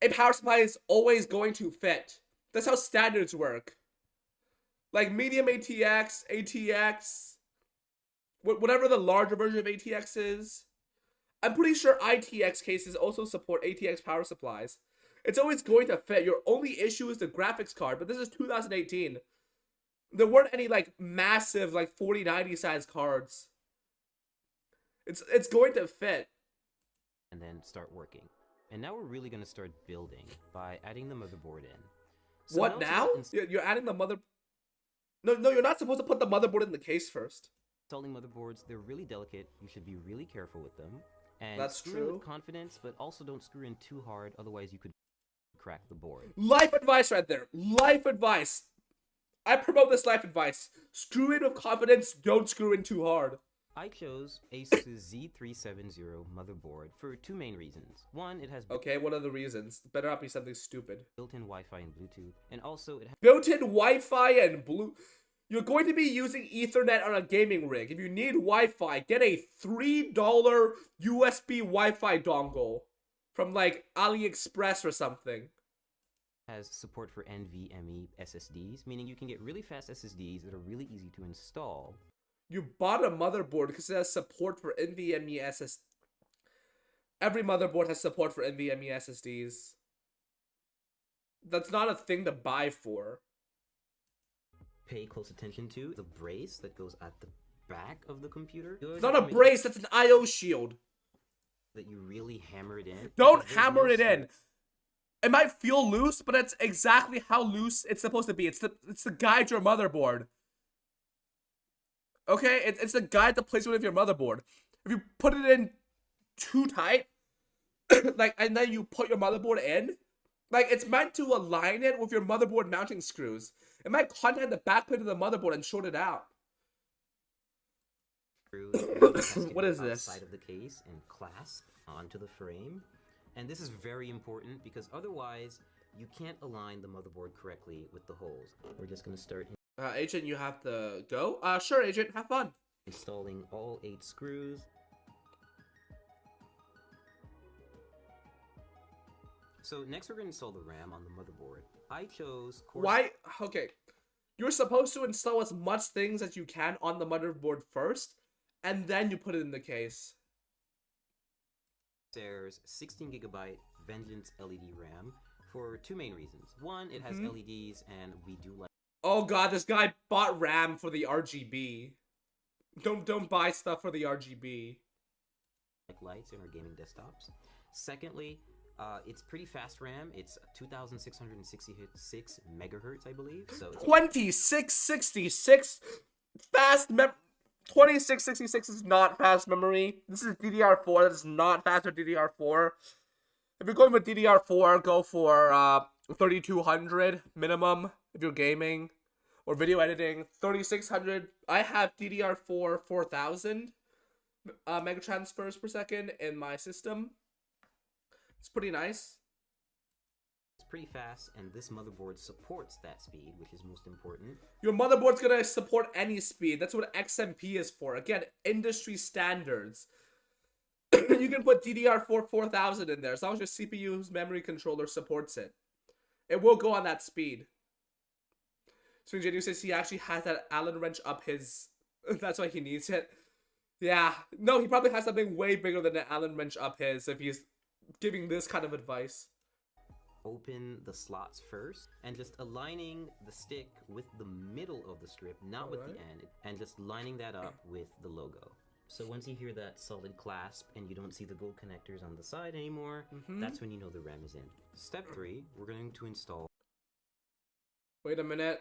a power supply is always going to fit. That's how standards work. Like medium ATX, ATX, whatever the larger version of ATX is. I'm pretty sure ITX cases also support ATX power supplies. It's always going to fit. Your only issue is the graphics card, but this is 2018. There weren't any like massive like 4090 size cards. It's going to fit. and then start working. And now we're really going to start building by adding the motherboard in. So What now? You're adding the mother... No, you're not supposed to put the motherboard in the case first. Installing motherboards, they're really delicate. You should be really careful with them. And That's screw true. with confidence, but also don't screw in too hard, otherwise you could crack the board. Life advice right there. Life advice. I promote this life advice. Screw in with confidence, don't screw in too hard. I chose Asus's Z370 motherboard for two main reasons. One, it has Okay, what are the reasons? Better not be something stupid. built-in Wi-Fi and Bluetooth, and also it has Built-in Wi-Fi and blue... You're going to be using Ethernet on a gaming rig. If you need Wi-Fi, get a $3 USB Wi-Fi dongle from like AliExpress or something. support for NVMe SSDs, meaning you can get really fast SSDs that are really easy to install. You bought a motherboard because it has support for NVMe SSD. Every motherboard has support for NVMe SSDs. That's not a thing to buy for. Pay close attention to the brace that goes at the back of the computer. It's not a brace, that's an I/O shield. That you really hammer it in. Don't because there's hammer no it in. It might feel loose, but that's exactly how loose it's supposed to be. It's the guide to your motherboard. Okay, it's the guide to placement of your motherboard. If you put it in too tight, like, and then you put your motherboard in, like, it's meant to align it with your motherboard mounting screws. It might contact the back plate of the motherboard and short it out. What is this? Outside of the case and clasp onto the frame. And this is very important because otherwise you can't align the motherboard correctly with the holes. We're just going to start Agent, you have to go? Sure, Agent, have fun. installing all 8 screws. So next we're going to install the RAM on the motherboard. I chose Why? Okay. You're supposed to install as much things as you can on the motherboard first, and then you put it in the case. Corsair's 16GB Vengeance LED RAM for two main reasons. One, it has LEDs, and we do like Oh god, this guy bought RAM for the RGB. Don't buy stuff for the RGB. lights in our gaming desktops. Secondly, it's pretty fast RAM. It's 2666 megahertz, I believe. So it's 2666 fast 2666 is not fast memory. This is DDR4. That is not faster DDR4. If you're going with DDR4, go for 3200 minimum if you're gaming or video editing. 3600. I have DDR4 4000 mega transfers per second in my system. It's pretty nice. It's pretty fast, and this motherboard supports that speed, which is most important. Your motherboard's gonna support any speed. That's what XMP is for. Again, industry standards. You can put DDR4 4000 in there as long as your CPU's memory controller supports it. It will go on that speed. So Ingenu says he actually has that Allen wrench up his... That's why he needs it. Yeah. No, he probably has something way bigger than an Allen wrench up his if he's giving this kind of advice. Open the slots first, and just aligning the stick with the middle of the strip, not with the end, and just lining that up with the logo. So once you hear that solid clasp and you don't see the gold connectors on the side anymore, that's when you know the RAM is in. Step 3, we're going to install... Wait a minute.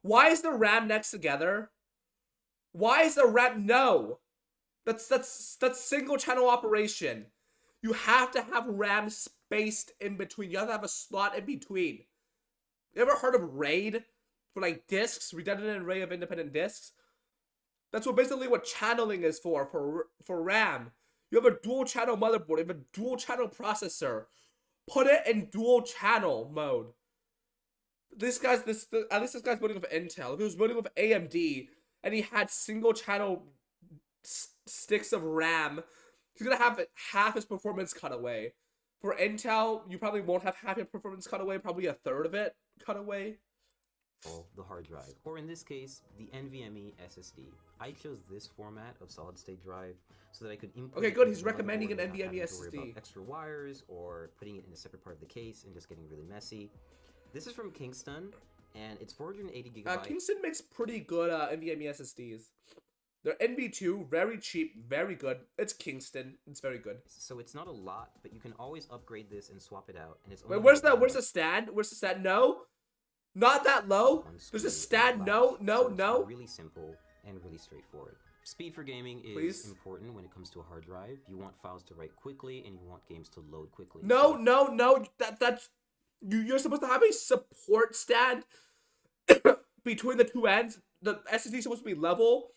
Why is the RAM next together? Why is the RAM... No! That's single channel operation. You have to have RAM spaced in between. You have to have a slot in between. You ever heard of RAID? for like disks, redundant array of independent disks. That's basically what channeling is for RAM. You have a dual channel motherboard, you have a dual channel processor. Put it in dual channel mode. At least this guy's building with Intel. If he was building with AMD and he had single channel sticks of RAM, he's gonna have half his performance cut away. For Intel, you probably won't have half your performance cut away, probably a third of it cut away. The hard drive, or in this case, the NVMe SSD. I chose this format of solid-state drive so that I could import. Okay, good. it He's into the recommending an motherboard without NVMe having to worry SSD. about extra wires or putting it in a separate part of the case and just getting really messy. This is from Kingston, and it's 480 gigabytes. Kingston makes pretty good NVMe SSDs. They're NV2, very cheap, very good. It's Kingston. It's very good. So it's not a lot, but you can always upgrade this and swap it out. And it's Wait, only where's about the stand? Where's the stand? No, not that low. one There's a screw stand. and No, latch. no, So it's no. really simple and really straightforward. Speed for gaming is Please? important when it comes to a hard drive. You want files to write quickly, and you want games to load quickly. No, So no, no. That's you're supposed to have a support stand between the two ends. The SSD is supposed to be level.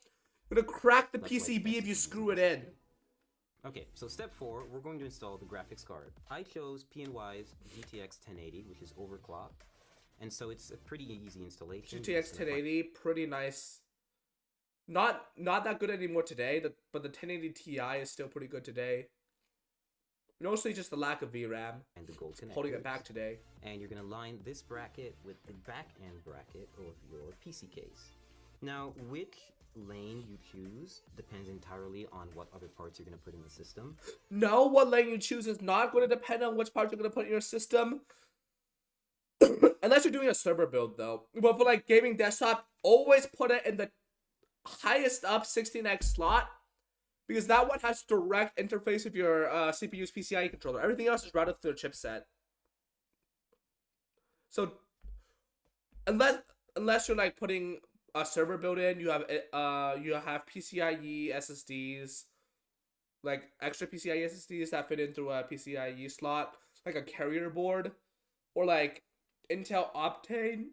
You're gonna crack the That's why PCB if you SSDs screw it are in. Okay, so step 4, we're going to install the graphics card. I chose PNY's GTX 1080, which is overclocked, and so it's a pretty easy installation. GTX 1080, pretty nice. Not that good anymore today, but the 1080 Ti is still pretty good today. Mostly just the lack of VRAM. And the gold connectors. Holding it back today. And you're going to line this bracket with the back end bracket of your PC case. Now, which lane you choose depends entirely on what other parts you're going to put in the system. No, what lane you choose is not going to depend on which parts you're going to put in your system. Unless you're doing a server build, though. But for like gaming desktop, always put it in the highest up 16x slot, because that one has direct interface with your CPU's PCIe controller. Everything else is routed through the chipset. So unless you're like putting a server build in, you have PCIe SSDs, like extra PCIe SSDs that fit in through a PCIe slot, like a carrier board, or like Intel Optane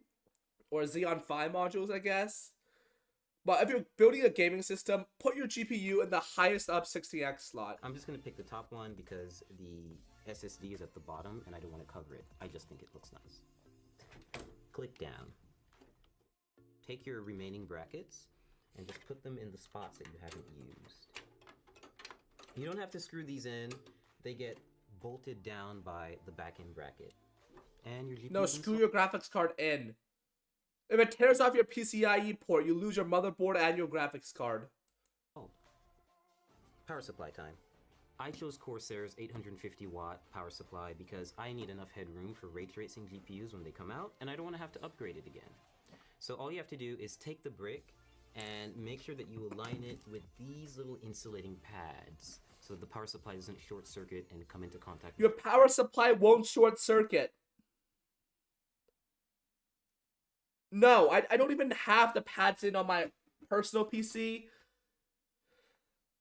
or Xeon Phi modules, I guess. But if you're building a gaming system, put your GPU in the highest up 60x slot. I'm just going to pick the top one because the SSD is at the bottom and I don't want to cover it. I just think it looks nice. Click down. Take your remaining brackets and just put them in the spots that you haven't used. You don't have to screw these in. They get bolted down by the back end bracket. And your GPU. No, screw your graphics card in. If it tears off your PCIe port, you lose your motherboard and your graphics card. Oh. Power supply time. I chose Corsair's 850 watt power supply because I need enough headroom for ray tracing GPUs when they come out, and I don't want to have to upgrade it again. So all you have to do is take the brick and make sure that you align it with these little insulating pads so the power supply doesn't short circuit and come into contact. Your power supply won't short circuit. No, I don't even have the pads in on my personal PC.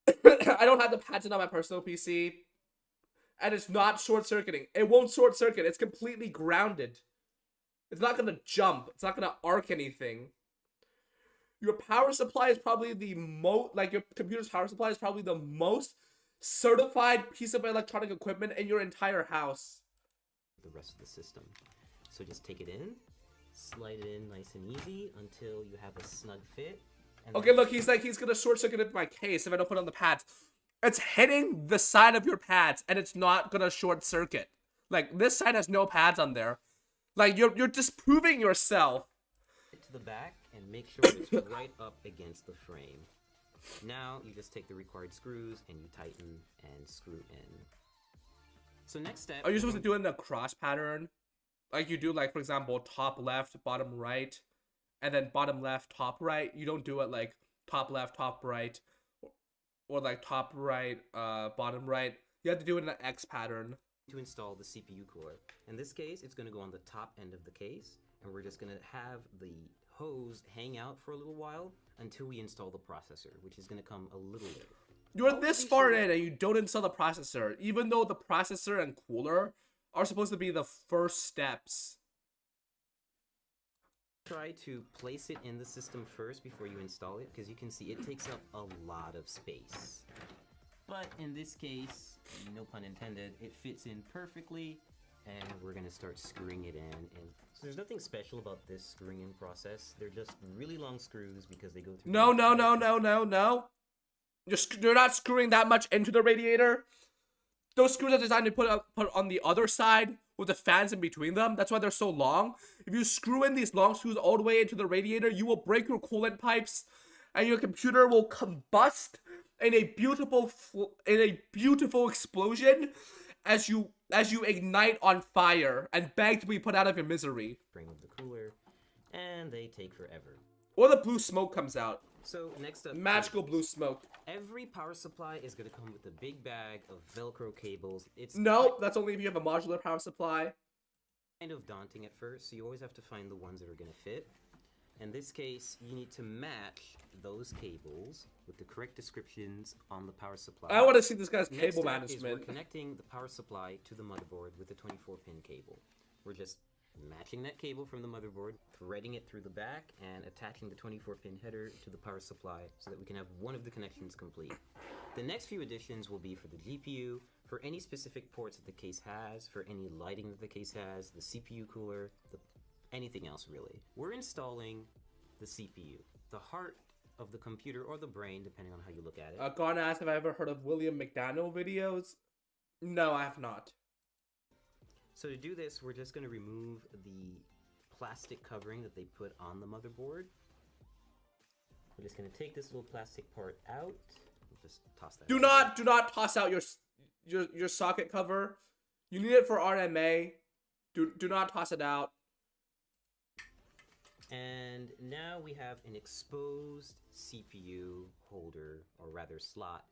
I don't have the pads in on my personal PC. And it's not short circuiting. It won't short circuit. It's completely grounded. It's not going to jump. It's not going to arc anything. Your power supply is probably the most, like your computer's power supply is probably the most certified piece of electronic equipment in your entire house. The rest of the system. So just take it in. Slide it in nice and easy until you have a snug fit. And Okay, look, he's gonna short circuit into my case if I don't put on the pads. It's hitting the side of your pads, and it's not gonna short circuit. Like, this side has no pads on there. Like, you're disproving yourself. to the back and make sure it's right up against the frame. Now you just take the required screws and you tighten and screw in. So next step. Are you supposed to do it in the cross pattern? Like you do, like, for example, top left, bottom right, and then bottom left, top right. You don't do it like top left, top right, or like top right, bottom right. You have to do it in an X pattern. To install the CPU core. In this case, it's going to go on the top end of the case, and we're just going to have the hose hang out for a little while until we install the processor, which is going to come a little later. You're this far in and you don't install the processor, even though the processor and cooler are supposed to be the first steps. Try to place it in the system first before you install it, because you can see it takes up a lot of space. But in this case, no pun intended, it fits in perfectly, and we're gonna start screwing it in. And so there's nothing special about this screwing in process. They're just really long screws because they go through. No. You're not screwing that much into the radiator. Those screws are designed to put on the other side with the fans in between them. That's why they're so long. If you screw in these long screws all the way into the radiator, you will break your coolant pipes, and your computer will combust in a beautiful explosion as you ignite on fire and beg to be put out of your misery. Bring up the cooler, and they take forever. Or the blue smoke comes out. So next up, Magical blue smoke. every power supply is going to come with a big bag of Velcro cables. It's No, that's only if you have a modular power supply. kind of daunting at first, so you always have to find the ones that are going to fit. In this case, you need to match those cables with the correct descriptions on the power supply. I want to see this guy's Next cable step is management. we're connecting the power supply to the motherboard with a 24-pin cable. We're just matching that cable from the motherboard, threading it through the back, and attaching the 24-pin header to the power supply so that we can have one of the connections complete. The next few additions will be for the GPU, for any specific ports that the case has, for any lighting that the case has, the CPU cooler, anything else really. We're installing the CPU, the heart of the computer or the brain, depending on how you look at it. Gone asked if I ever heard of William McDaniel videos. No, I have not. So to do this, we're just going to remove the plastic covering that they put on the motherboard. We're just going to take this little plastic part out. We'll just toss that Do out. not toss out your socket cover. You need it for RMA. Do not toss it out. And now we have an exposed CPU holder, or rather slot.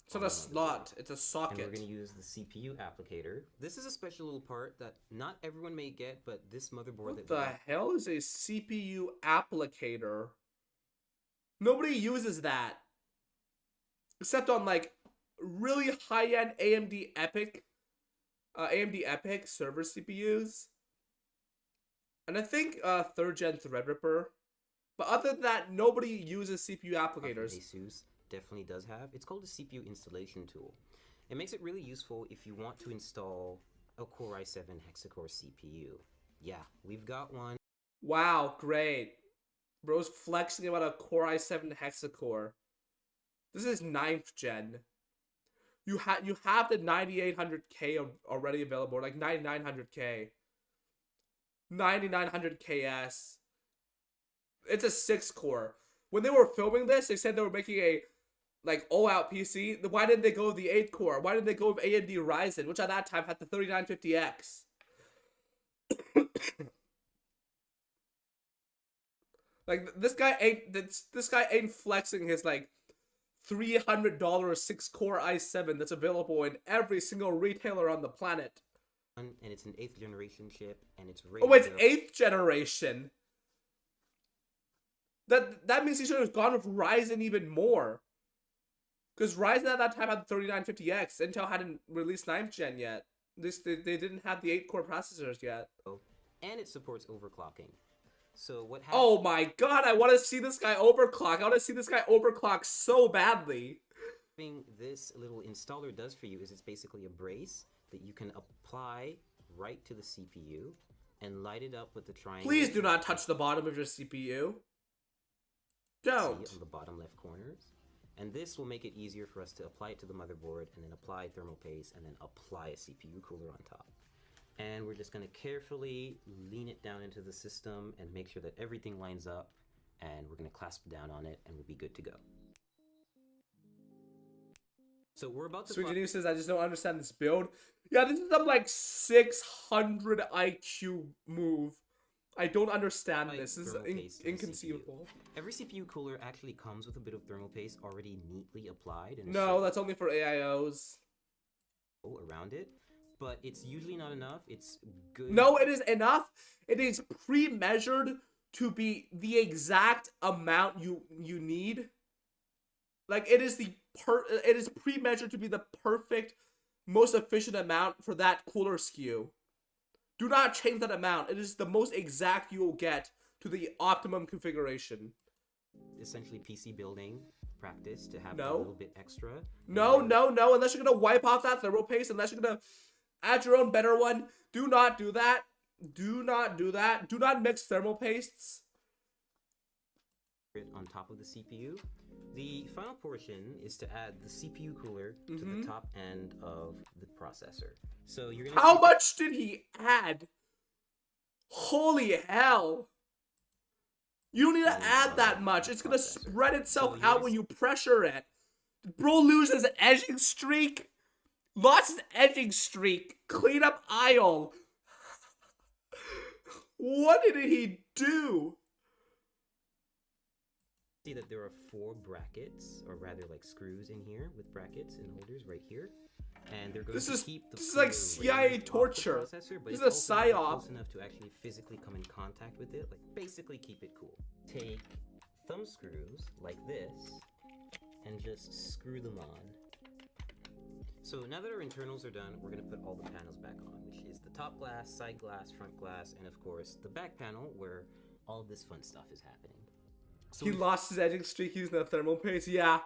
It's not a slot, it's a And socket. we're going to use the CPU applicator. This is a special little part that not everyone may get, but this motherboard What that the hell is a CPU applicator? Nobody uses that. Except on like really high-end AMD Epic server CPUs. And I think 3rd gen Threadripper. But other than that, nobody uses CPU applicators. ASUS definitely does have. It's called a CPU installation tool. It makes it really useful if you want to install a Core i7 hexa-core CPU. Yeah, we've got one. Wow, great. Bro's flexing about a Core i7 hexa-core. This is 9th gen. You have the 9800K already available, like 9900K. 9900KS. It's a 6-core. When they were filming this, they said they were making a like all-out PC. Why didn't they go with the 8-core? Why didn't they go with AMD Ryzen, which at that time had the 3950X? Like this guy ain't flexing his like $300 6-core i7 that's available in every single retailer on the planet. And it's an 8th generation chip, and it's Oh, it's 8th generation. That means he should have gone with Ryzen even more. Because Ryzen at that time had the 3950X. Intel hadn't released 9th gen yet. They didn't have the 8-core processors yet. And it supports overclocking. So what happens? Oh my god, I want to see this guy overclock. I want to see this guy overclock so badly. Thing this little installer does for you is it's basically a brace that you can apply right to the CPU and light it up with the triangle. Please do not touch the bottom of your CPU. Don't. See on the bottom left corners. And this will make it easier for us to apply it to the motherboard and then apply thermal paste and then apply a CPU cooler on top. And we're just going to carefully lean it down into the system and make sure that everything lines up, and we're going to clasp down on it and we'll be good to go. So we're about to Sweet Genius says, I just don't understand this build. Yeah, this is some like 600 IQ move. I don't understand this. This thermal is paste to the inconceivable. CPU. Every CPU cooler actually comes with a bit of thermal paste already neatly applied. And No, that's only for AIOs. around it, but it's usually not enough. It's good. No, it is enough. It is pre-measured to be the exact amount you need. Like it is pre-measured to be the perfect, most efficient amount for that cooler SKU. Do not change that amount. It is the most exact you will get to the optimum configuration. Essentially PC building practice to have No. a little bit extra. No, unless you're gonna wipe off that thermal paste, unless you're gonna add your own better one, do not do that. Do not do that. Do not mix thermal pastes. On top of the CPU. The final portion is to add the CPU cooler to the top end of the processor. So you're gonna How much did he add? Holy hell. You don't need to add that much. It's gonna spread itself out when you pressure it. Bro loses edging streak. Lost his edging streak. Clean up aisle. What did he do? see that there are 4 brackets, or rather like screws in here with brackets and holders right here. And they're going to keep the this is like CIA torture. Processor, but This it's is a also not psyop. close enough to actually physically come in contact with it, like basically keep it cool. Take thumb screws like this and just screw them on. So now that our internals are done, we're going to put all the panels back on, which is the top glass, side glass, front glass, and of course the back panel where all this fun stuff is happening. So He lost his edging streak using the thermal paste. Yeah.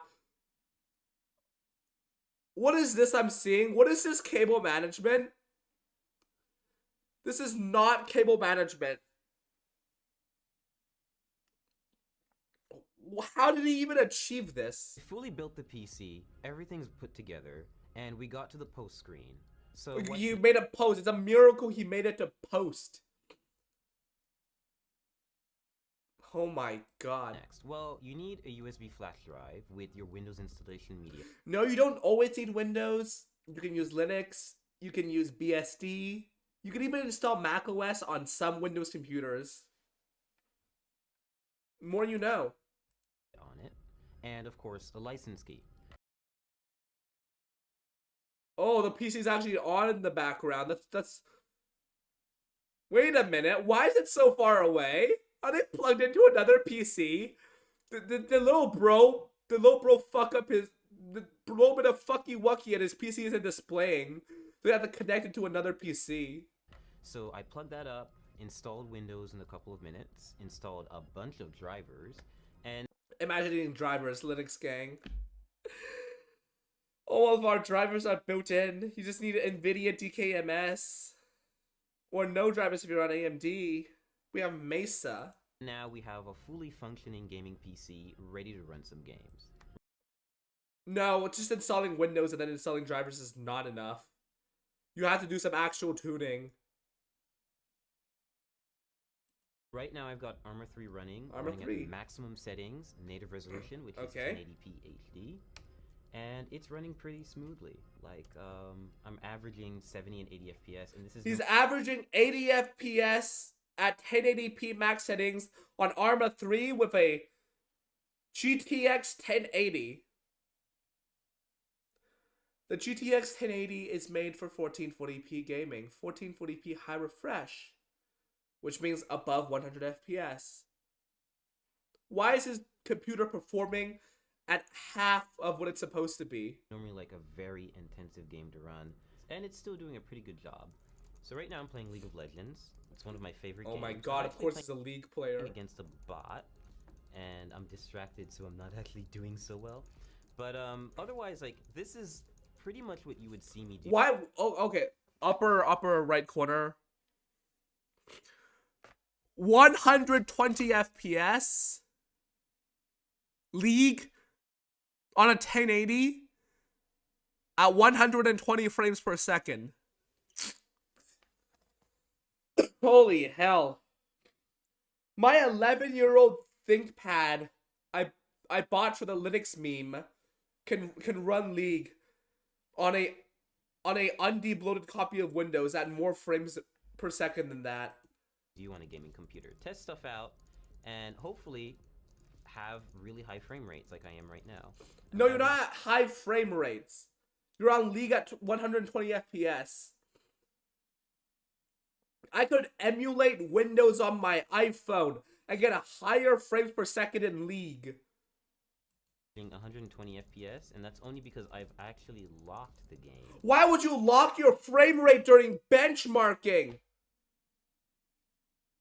What is this I'm seeing? What is this cable management? This is not cable management. How did he even achieve this? we fully built the PC, everything's put together, and we got to the post screen. So You made a post. It's a miracle he made it to post. Oh my god. next? Well, you need a USB flash drive with your Windows installation media. No, you don't always need Windows. You can use Linux. You can use BSD. You can even install macOS on some Windows computers. More you know. on it, and of course a license key. Oh, the PC's actually on in the background. That's. Wait a minute. Why is it so far away? Are they plugged into another PC? The little bro fuck up his the little bit of fucky wucky and his PC isn't displaying. They have to connect it to another PC. So I plugged that up, installed Windows in a couple of minutes, installed a bunch of drivers, and Imagining drivers, Linux gang. All of our drivers are built in. You just need NVIDIA DKMS. Or no drivers if you're on AMD. We have Mesa. now we have a fully functioning gaming PC ready to run some games. No, just installing Windows and then installing drivers is not enough. You have to do some actual tuning. Right now I've got Armor 3 running Armor 3. at maximum settings, native resolution, which is Okay. 1080p HD, and it's running pretty smoothly. Like, I'm averaging 70 and 80 FPS, and this is He's averaging 80 FPS at 1080p max settings on Arma 3 with a GTX 1080. The GTX 1080 is made for 1440p gaming, 1440p high refresh, which means above 100 FPS. Why is his computer performing at half of what it's supposed to be? normally like a very intensive game to run, and it's still doing a pretty good job. So right now I'm playing League of Legends. It's one of my favorite Oh games. my I'm god, of actually course he's a League player. playing against a bot, and I'm distracted, so I'm not actually doing so well. But otherwise, like, this is pretty much what you would see me do. Why? Oh, okay. Upper right corner. 120 FPS. League on a 1080 at 120 frames per second. Holy hell. My 11-year-old ThinkPad I bought for the Linux meme can run League on a undebloated copy of Windows at more frames per second than that. You on a gaming computer. Test stuff out, and hopefully have really high frame rates like I am right now. No, you're not at high frame rates. You're on League at 120 FPS. I could emulate Windows on my iPhone and get a higher frames per second in League. 120 FPS, and that's only because I've actually locked the game. Why would you lock your frame rate during benchmarking?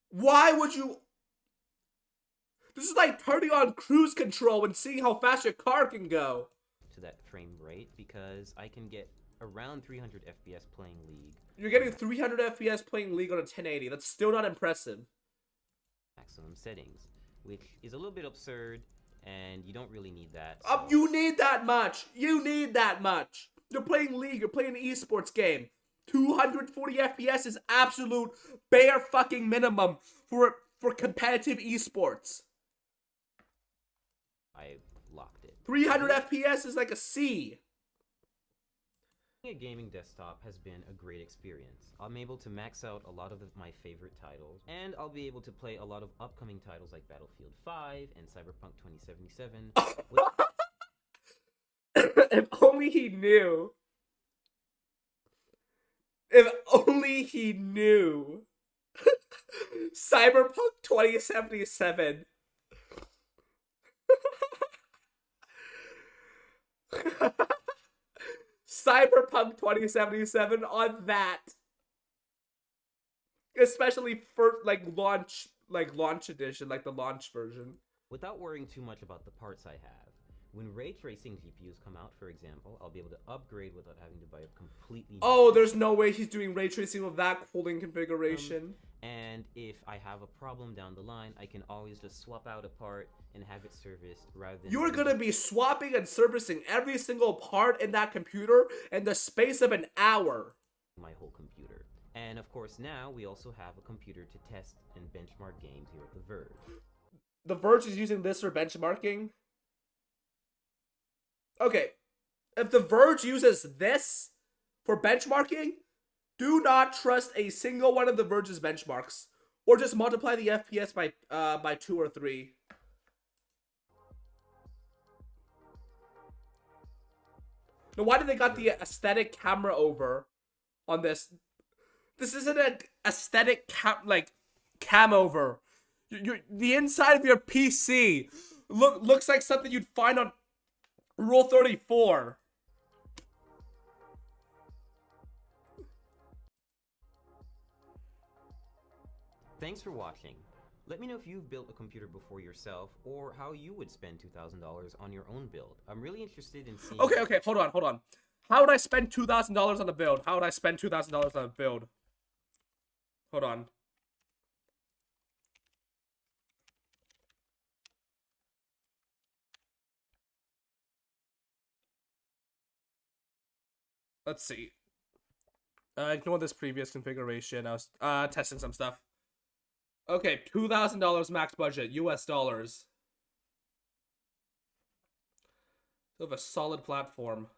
Why would you... This is like turning on cruise control and seeing how fast your car can go. To that frame rate because I can get around 300 FPS playing League. You're getting 300 FPS playing League on a 1080. That's still not impressive. Maximum settings, which is a little bit absurd, and you don't really need that. You need that much. You need that much. You're playing League. You're playing an esports game. 240 FPS is absolute bare fucking minimum for competitive esports. I locked it. 300 FPS is like a C. A gaming desktop has been a great experience. I'm able to max out a lot of my favorite titles, and I'll be able to play a lot of upcoming titles like Battlefield 5 and Cyberpunk 2077. If only he knew. If only he knew. Cyberpunk 2077. Cyberpunk 2077 on that. Especially for launch edition, like the launch version. Without worrying too much about the parts I have. When ray tracing GPUs come out, for example, I'll be able to upgrade without having to buy a completely Oh, there's no way he's doing ray tracing with that cooling configuration. And if I have a problem down the line, I can always just swap out a part and have it serviced rather than... You're gonna be swapping and servicing every single part in that computer in the space of an hour. My whole computer. And of course now we also have a computer to test and benchmark games here at The Verge. The Verge is using this for benchmarking? Okay, if The Verge uses this for benchmarking, do not trust a single one of The Verge's benchmarks. Or just multiply the FPS by 2 or 3. Now, why did they got the aesthetic camera over on this? This isn't an aesthetic cam over. The inside of your PC looks like something you'd find on Rule 34. Thanks for watching. Let me know if you've built a computer before yourself, or how you would spend $2,000 on your own build. I'm really interested in seeing... Okay, hold on. How would I spend $2,000 on a build? How would I spend $2,000 on a build? Hold on. Let's see. Ignore this previous configuration. I was testing some stuff. Okay, $2,000 max budget, US dollars. So have a solid platform.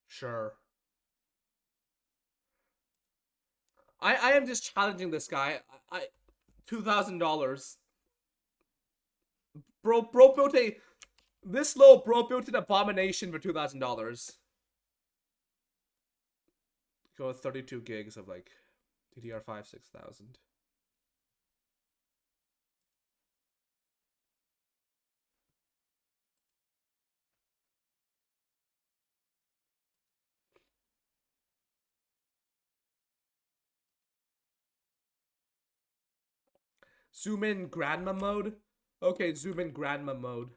Sure. I am just challenging this guy. $2,000. Bro built this little bro built an abomination for $2,000. Go with 32 gigs of like DDR5 6000. Zoom in grandma mode? Okay, zoom in grandma mode.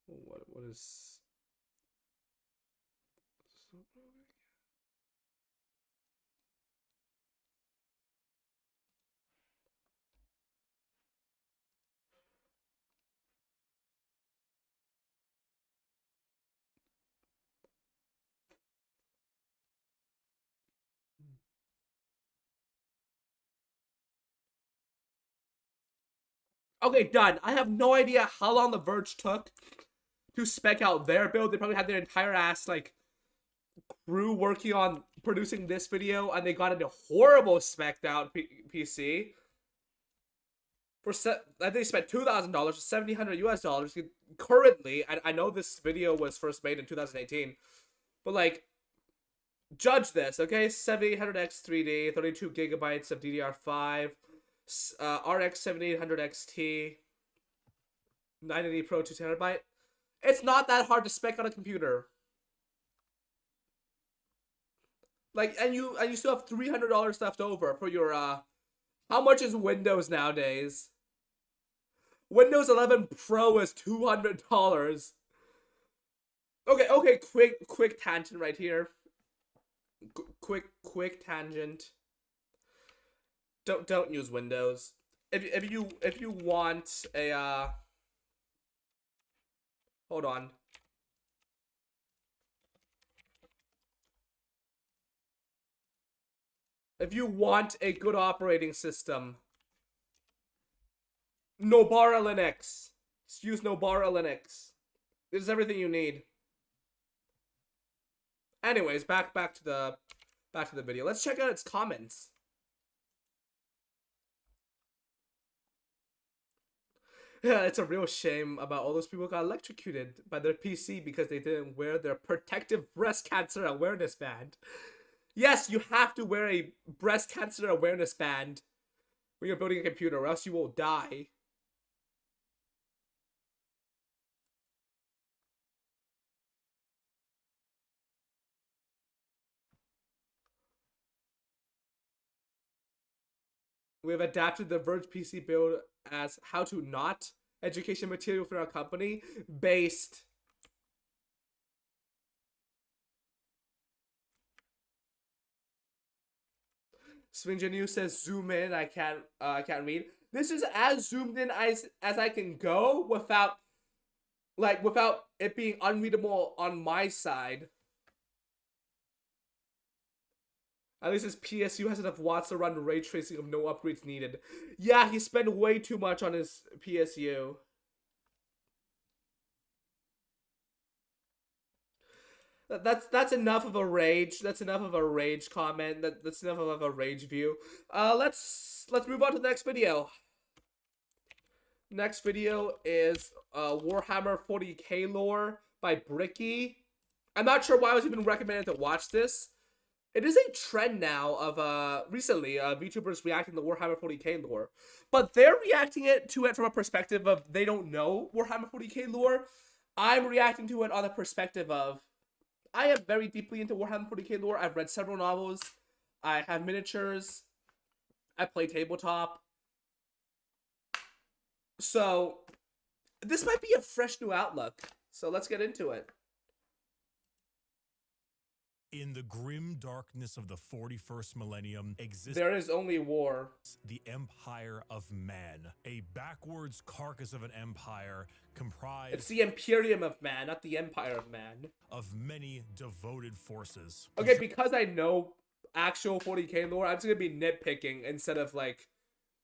What is... Okay, done. I have no idea how long The Verge took to spec out their build. They probably had their entire ass, like, crew working on producing this video, and they got a horrible spec'd out PC. I think they spent $2,000, $1,700 US dollars. Currently, I know this video was first made in 2018, but, like, judge this, okay? 7800X 3D, 32 gigabytes of DDR5, RX 7800 XT, 980 Pro 2 terabyte. It's not that hard to spec on a computer. Like, and you still have $300 left over for your how much is Windows nowadays? Windows 11 Pro is $200. Okay, quick tangent right here. Quick tangent. Don't use Windows. If you want a hold on. If you want a good operating system, Nobara Linux. Just use Nobara Linux. This is everything you need. Anyways, back to the video. Let's check out its comments. Yeah, it's a real shame about all those people who got electrocuted by their PC because they didn't wear their protective breast cancer awareness band. Yes, you have to wear a breast cancer awareness band when you're building a computer, or else you will die. We have adapted the Verge PC build as how to not education material for our company based. Swinjanu says zoom in. I can't read. This is as zoomed in as I can go without it being unreadable on my side. At least his PSU has enough watts to run ray tracing of no upgrades needed. Yeah, he spent way too much on his PSU. That's enough of a rage. That's enough of a rage comment. That's enough of a rage view. Let's move on to the next video. Next video is Warhammer 40k lore by Bricky. I'm not sure why I was even recommended to watch this. It is a trend now of recently VTubers reacting to Warhammer 40k lore, but they're reacting to it from a perspective of they don't know Warhammer 40k lore. I'm reacting to it on the perspective of I am very deeply into Warhammer 40k lore. I've read several novels. I have miniatures. I play tabletop. So this might be a fresh new outlook. So let's get into it. In the grim darkness of the 41st millennium exists There is only war. the Empire of Man, a backwards carcass of an empire comprised It's the Imperium of Man, not the Empire of Man. of many devoted forces. Okay, because I know actual 40k lore, I'm just gonna be nitpicking instead of like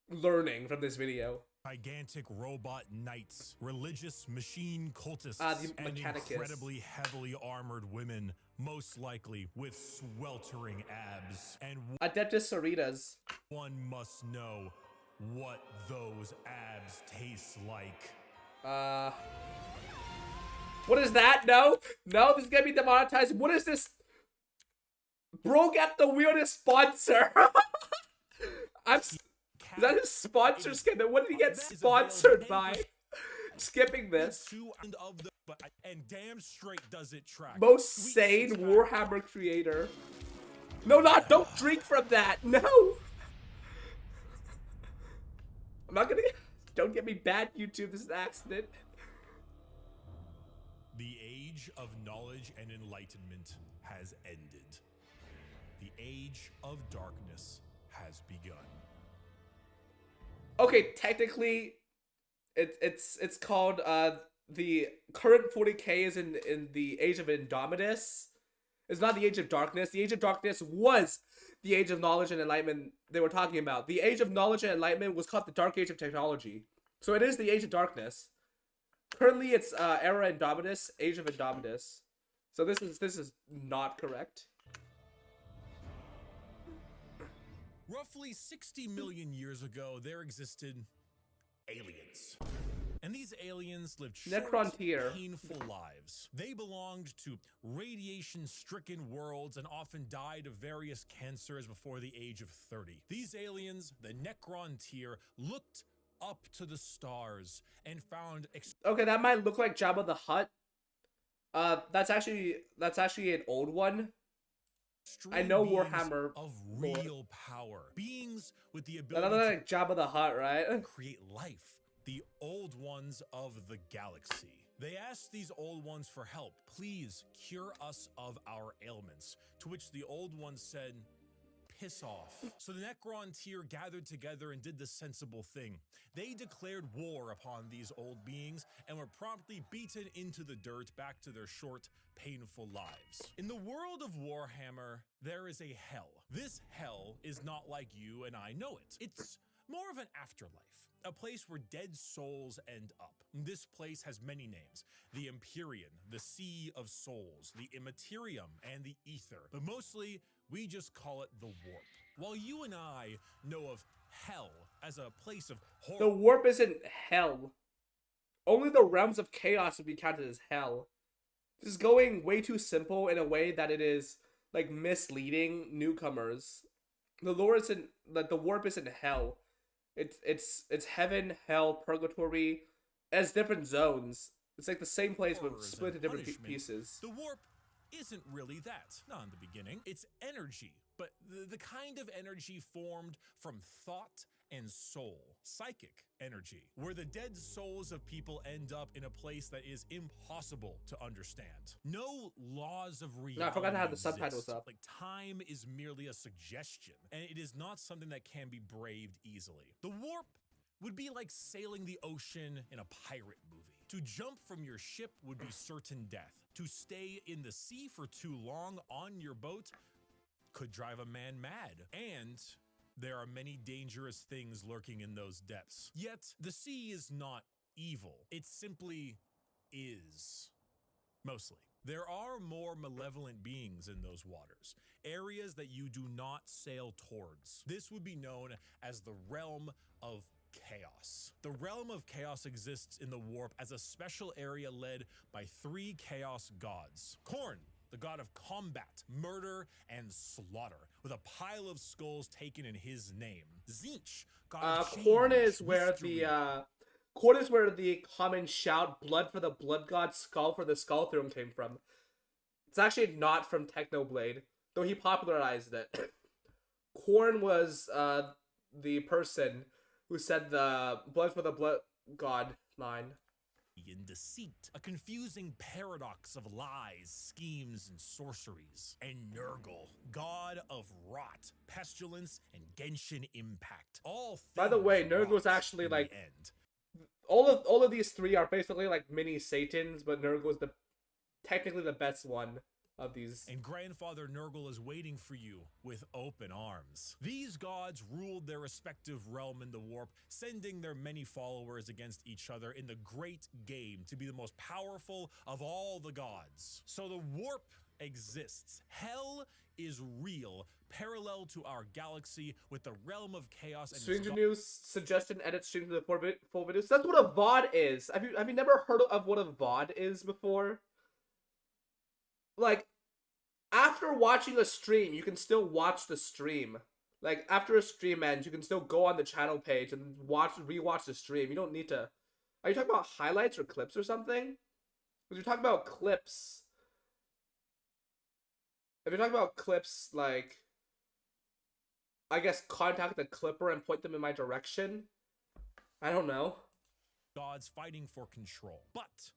learning from this video. Gigantic robot knights, religious machine cultists, the and Mechanicus. incredibly heavily armored women, most likely with sweltering abs. And Adeptus Sororitas. one must know what those abs taste like. What is that? No, this is gonna be demonetized. What is this? Bro got the weirdest sponsor. Is that his sponsor skin? What did he get sponsored by? Skipping this. And damn straight does it track. Most sane Warhammer creator. No, don't drink from that. No. I'm not gonna. Don't get me bad, YouTube. This is an accident. The age of knowledge and enlightenment has ended. The age of darkness has begun. Okay, technically, it's called the current 40k is in the Age of Indomitus. It's not the Age of Darkness. The Age of Darkness was the Age of Knowledge and Enlightenment they were talking about. The Age of Knowledge and Enlightenment was called the Dark Age of Technology. So it is the Age of Darkness. Currently, it's Era Indomitus, Age of Indomitus. So this is not correct. Roughly 60 million years ago, there existed aliens. And And these aliens lived short, Necrontyr. painful lives. They belonged to radiation-stricken worlds and often died of various cancers before the age of 30. These aliens, the Necrontyr, looked up to the stars and found Okay, that might look like Jabba the Hutt. That's actually an old one. I know beings Warhammer of lore. real power, beings with the That ability looks to like Jabba the Hutt, right? create life, the old ones of the galaxy. They asked these old ones for help. Please cure us of our ailments. To which the old ones said, piss off. So the Necrontyr gathered together and did the sensible thing. They declared war upon these old beings and were promptly beaten into the dirt back to their short, painful lives. In the world of Warhammer, there is a hell. This hell is not like you and I know it. It's more of an afterlife, a place where dead souls end up. This place has many names: the Empyrean, the Sea of Souls, the Immaterium, and the Ether. But mostly, we just call it the Warp. While you and I know of hell as a place of horror. The warp isn't hell. Only the realms of chaos would be counted as hell. This is going way too simple in a way that it is like misleading newcomers. The lore isn't that the warp isn't hell. It's heaven, hell, purgatory, as different zones. It's like the same place but Horrors split and into different punishment. pieces. The warp isn't really that, not in the beginning. It's energy, but the kind of energy formed from thought and soul, psychic energy, where the dead souls of people end up in a place that is impossible to understand. No laws of reality. No, I forgot to have the exist. subtitles up. Like, time is merely a suggestion, and it is not something that can be braved easily. The warp would be like sailing the ocean in a pirate movie. To jump from your ship would be certain death. To stay in the sea for too long on your boat could drive a man mad. And there are many dangerous things lurking in those depths. Yet, the sea is not evil. It simply is. Mostly. There are more malevolent beings in those waters, areas that you do not sail towards. This would be known as the realm of chaos. The realm of chaos exists in the warp as a special area led by 3 chaos gods. Khorne, the god of combat, murder, and slaughter, with a pile of skulls taken in his name. Tzeentch, god of change, Khorne is where mystery, Khorne is where the common shout "Blood for the Blood God, Skull for the Skull Throne" came from. It's actually not from Technoblade, though he popularized it. Khorne was the person who said the "Blood for the Blood God" line. and deceit, a confusing paradox of lies, schemes, and sorceries. And Nurgle, god of rot, pestilence, and Genshin impact. All By the way, things Nurgle's rot actually in the like end. all of these 3 are basically like mini Satans, but Nurgle's technically the best one of these. And Grandfather Nurgle is waiting for you with open arms. These gods ruled their respective realm in the warp, sending their many followers against each other in the great game to be the most powerful of all the gods. So the warp exists. Hell is real, parallel to our galaxy, with the realm of chaos and Stranger News suggestion: edit stream to the full videos. That's what a VOD is. Have you never heard of what a VOD is before? Like, after watching a stream, you can still watch the stream. Like, after a stream ends, you can still go on the channel page and rewatch the stream. You don't need to. Are you talking about highlights or clips or something? Because you're talking about clips. If you're talking about clips, like, I guess contact the clipper and point them in my direction. I don't know. gods fighting for control. But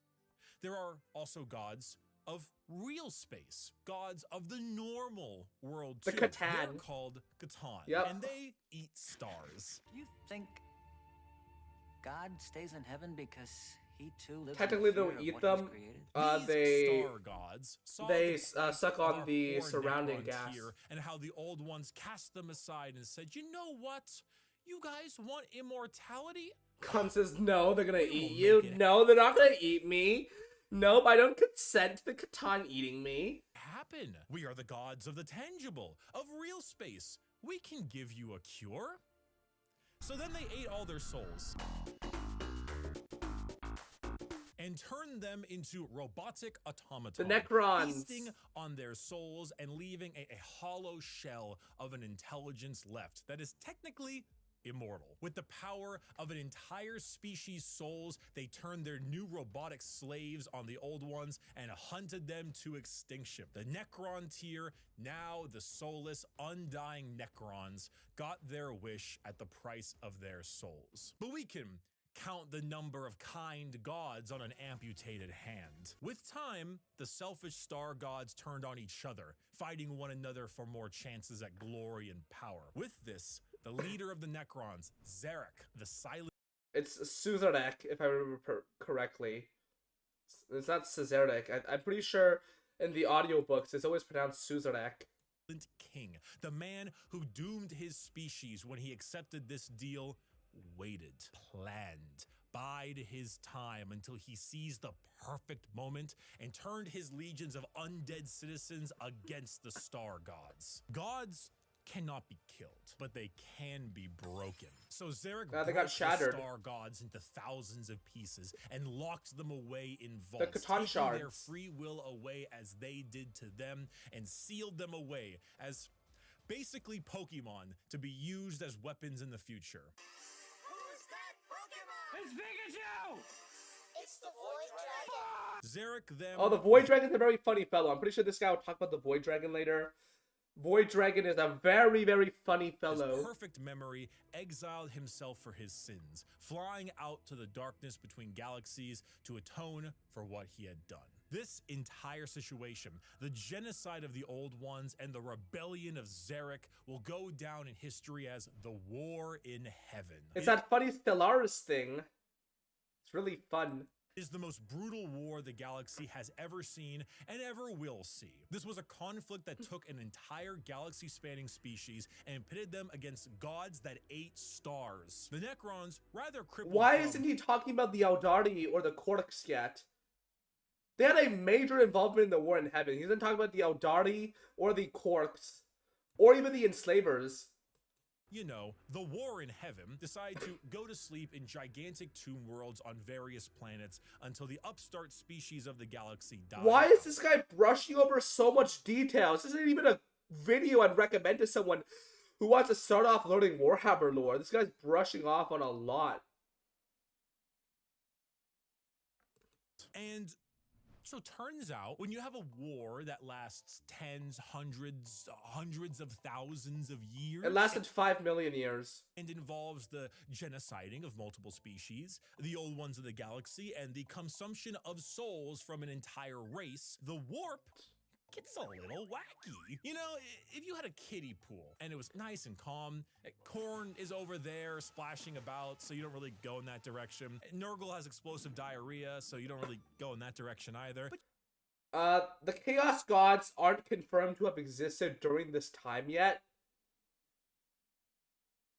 there are also gods of real space, gods of the normal world The too. Catan. They're called Catan, Yep. and they eat stars. Do you think God stays in heaven because he too lives Technically, in they fear don't of eat what them. he's created? These star gods saw they, the plight suck of on our the poor surrounding Necron gas. tier, and how the old ones cast them aside and said, "You know what? You guys want immortality? Khan says, no, they're gonna We eat will you. make it No, they're not gonna eat me. Nope, I don't consent to the Catan eating me. Happen. We are the gods of the tangible, of real space. We can give you a cure." So then they ate all their souls. and turned them into robotic The automatons, Necrons. feasting on their souls and leaving a hollow shell of an intelligence left that is technically immortal. With the power of an entire species' souls, they turned their new robotic slaves on the old ones and hunted them to extinction. The Necron tier, now the soulless, undying Necrons, got their wish at the price of their souls. But we can count the number of kind gods on an amputated hand. With time, the selfish star gods turned on each other, fighting one another for more chances at glory and power. With this, the leader of the Necrons, Zarek, the silent... It's Suzerac, if I remember correctly. It's not Cesarek. I'm pretty sure in the audiobooks it's always pronounced Suzerac. King, the man who doomed his species when he accepted this deal, waited, planned, bide his time until he seized the perfect moment and turned his legions of undead citizens against the star gods. Gods cannot be killed, but they can be broken. So Zarek They broke got shattered. the star gods into thousands of pieces and locked them away in The vaults, Catan taking shards. their free will away as they did to them, and sealed them away as basically Pokemon to be used as weapons in the future. Who's that Pokemon? It's Pikachu! It's the Void Dragon. Zarek them... Oh, the Void Dragon's a very funny fellow. I'm pretty sure this guy will talk about the Void Dragon later. Void Dragon is a very, very funny his fellow. perfect memory, exiled himself for his sins, flying out to the darkness between galaxies to atone for what he had done. This entire situation, the genocide of the Old Ones and the rebellion of Zarek, will go down in history as the War in Heaven. It's that funny Stellaris thing. It's really fun. Is the most brutal war the galaxy has ever seen and ever will see. This was a conflict that took an entire galaxy-spanning species and pitted them against gods that ate stars. The Necrons, rather crippled Why from- isn't he talking about the Eldari or the Quarks yet? They had a major involvement in the War in Heaven. He doesn't talk about the Eldari or the Quarks or even the Enslavers. You know, the War in Heaven, decide to go to sleep in gigantic tomb worlds on various planets until the upstart species of the galaxy die. Why is this guy brushing over so much detail? This isn't even a video I'd recommend to someone who wants to start off learning Warhammer lore. This guy's brushing off on a lot. And so turns out, when you have a war that lasts tens, hundreds of thousands of years, It lasted 5 million years. and involves the genociding of multiple species, the old ones of the galaxy, and the consumption of souls from an entire race, the warp gets a little wacky. You know, if you had a kiddie pool and it was nice and calm, Korn is over there splashing about, so you don't really go in that direction. Nurgle has explosive diarrhea, so you don't really go in that direction either. But The Chaos Gods aren't confirmed to have existed during this time yet.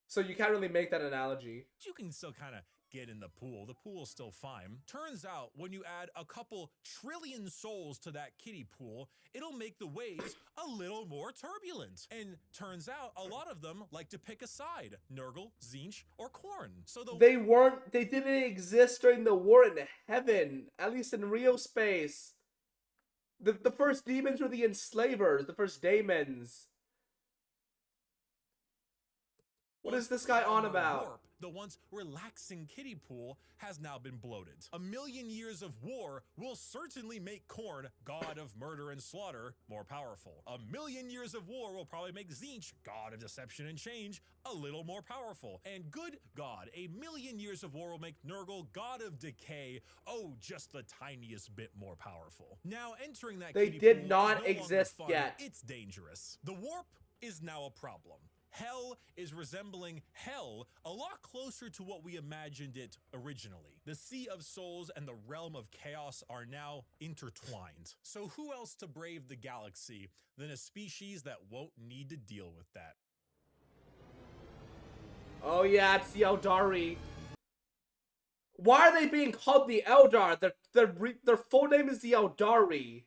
So you can't really make that analogy. you can still kind of get in the pool. The pool's still fine. Turns out, when you add a couple trillion souls to that kiddie pool, it'll make the waves a little more turbulent. And turns out, a lot of them like to pick a side. Nurgle, Tzeentch, or Korn. So They didn't exist during the War in Heaven, at least in real space. The first demons were the enslavers, the first daemons. What is this guy on about? Warp, the once relaxing kiddie pool, has now been bloated. A million years of war will certainly make Korn, god of murder and slaughter, more powerful. A million years of war will probably make Tzeentch, god of deception and change, a little more powerful. And good God, a million years of war will make Nurgle, god of decay, oh, just the tiniest bit more powerful. Now entering that They kiddie did pool is not no longer exist fun, yet. It's dangerous. The warp is now a problem. Hell is resembling hell a lot closer to what we imagined it originally. The Sea of Souls and the Realm of Chaos are now intertwined. So who else to brave the galaxy than a species that won't need to deal with that? Oh yeah, it's the Eldari. Why are they being called the Eldar? Their full name is the Eldari.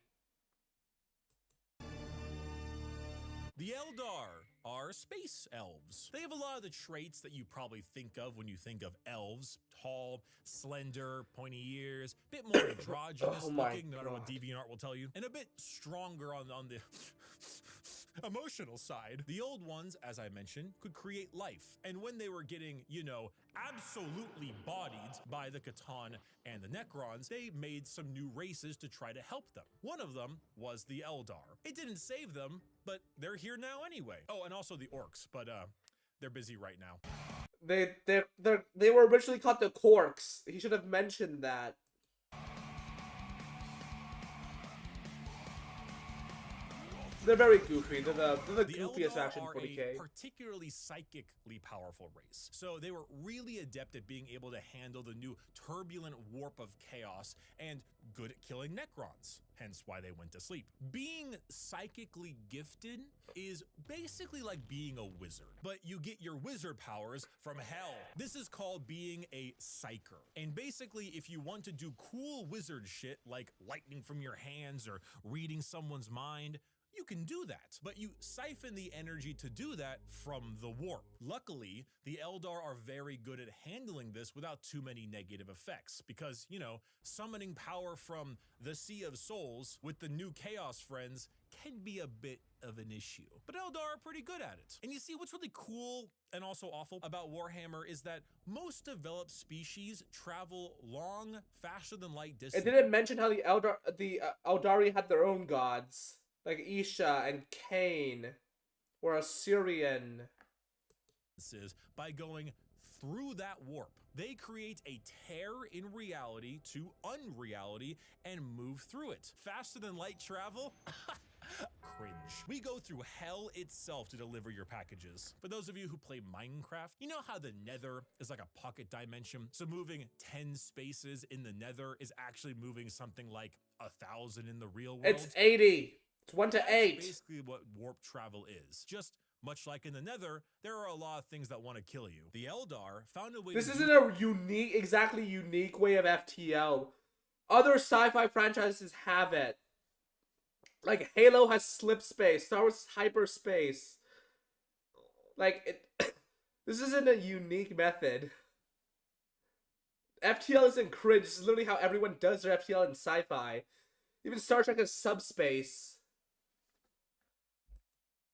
The Eldar are space elves. They have a lot of the traits that you probably think of when you think of elves. Tall, slender, pointy ears, bit more androgynous Oh my looking, no matter what God. DeviantArt will tell you, and a bit stronger on the emotional side. The old ones, as I mentioned, could create life. And when they were getting, you know, absolutely bodied by the Catan and the Necrons, they made some new races to try to help them. One of them was the Eldar. It didn't save them, but they're here now anyway. Oh, and also the Orcs, but they're busy right now. They were originally called the Corks. He should have mentioned that. They're very goofy. They're the goofiest Eldar action are 40k. a particularly psychically powerful race, so they were really adept at being able to handle the new turbulent warp of chaos and good at killing Necrons, hence why they went to sleep. Being psychically gifted is basically like being a wizard, but you get your wizard powers from hell. This is called being a psyker. And basically, if you want to do cool wizard shit like lightning from your hands or reading someone's mind, you can do that, but you siphon the energy to do that from the warp. Luckily, the Eldar are very good at handling this without too many negative effects because, you know, summoning power from the Sea of Souls with the new Chaos friends can be a bit of an issue. But Eldar are pretty good at it. And you see, what's really cool and also awful about Warhammer is that most developed species travel long, faster than light It distances. didn't mention how the Eldari had their own gods. Like Isha and Cain or Assyrian. By going through that warp. They create a tear in reality to unreality and move through it. Faster than light travel? Cringe. We go through hell itself to deliver your packages. For those of you who play Minecraft, you know how the nether is like a pocket dimension? So moving 10 spaces in the nether is actually moving something like 1,000 in the real world. It's 80. It's 1 to That's 8. basically what warp travel is. Just much like in the nether, there are a lot of things that want to kill you. The Eldar found a way This to isn't a exactly unique way of FTL. Other sci-fi franchises have it. Like Halo has slip space, Star Wars has hyperspace. Like this isn't a unique method. FTL isn't cringe. This is literally how everyone does their FTL in sci-fi. Even Star Trek has subspace.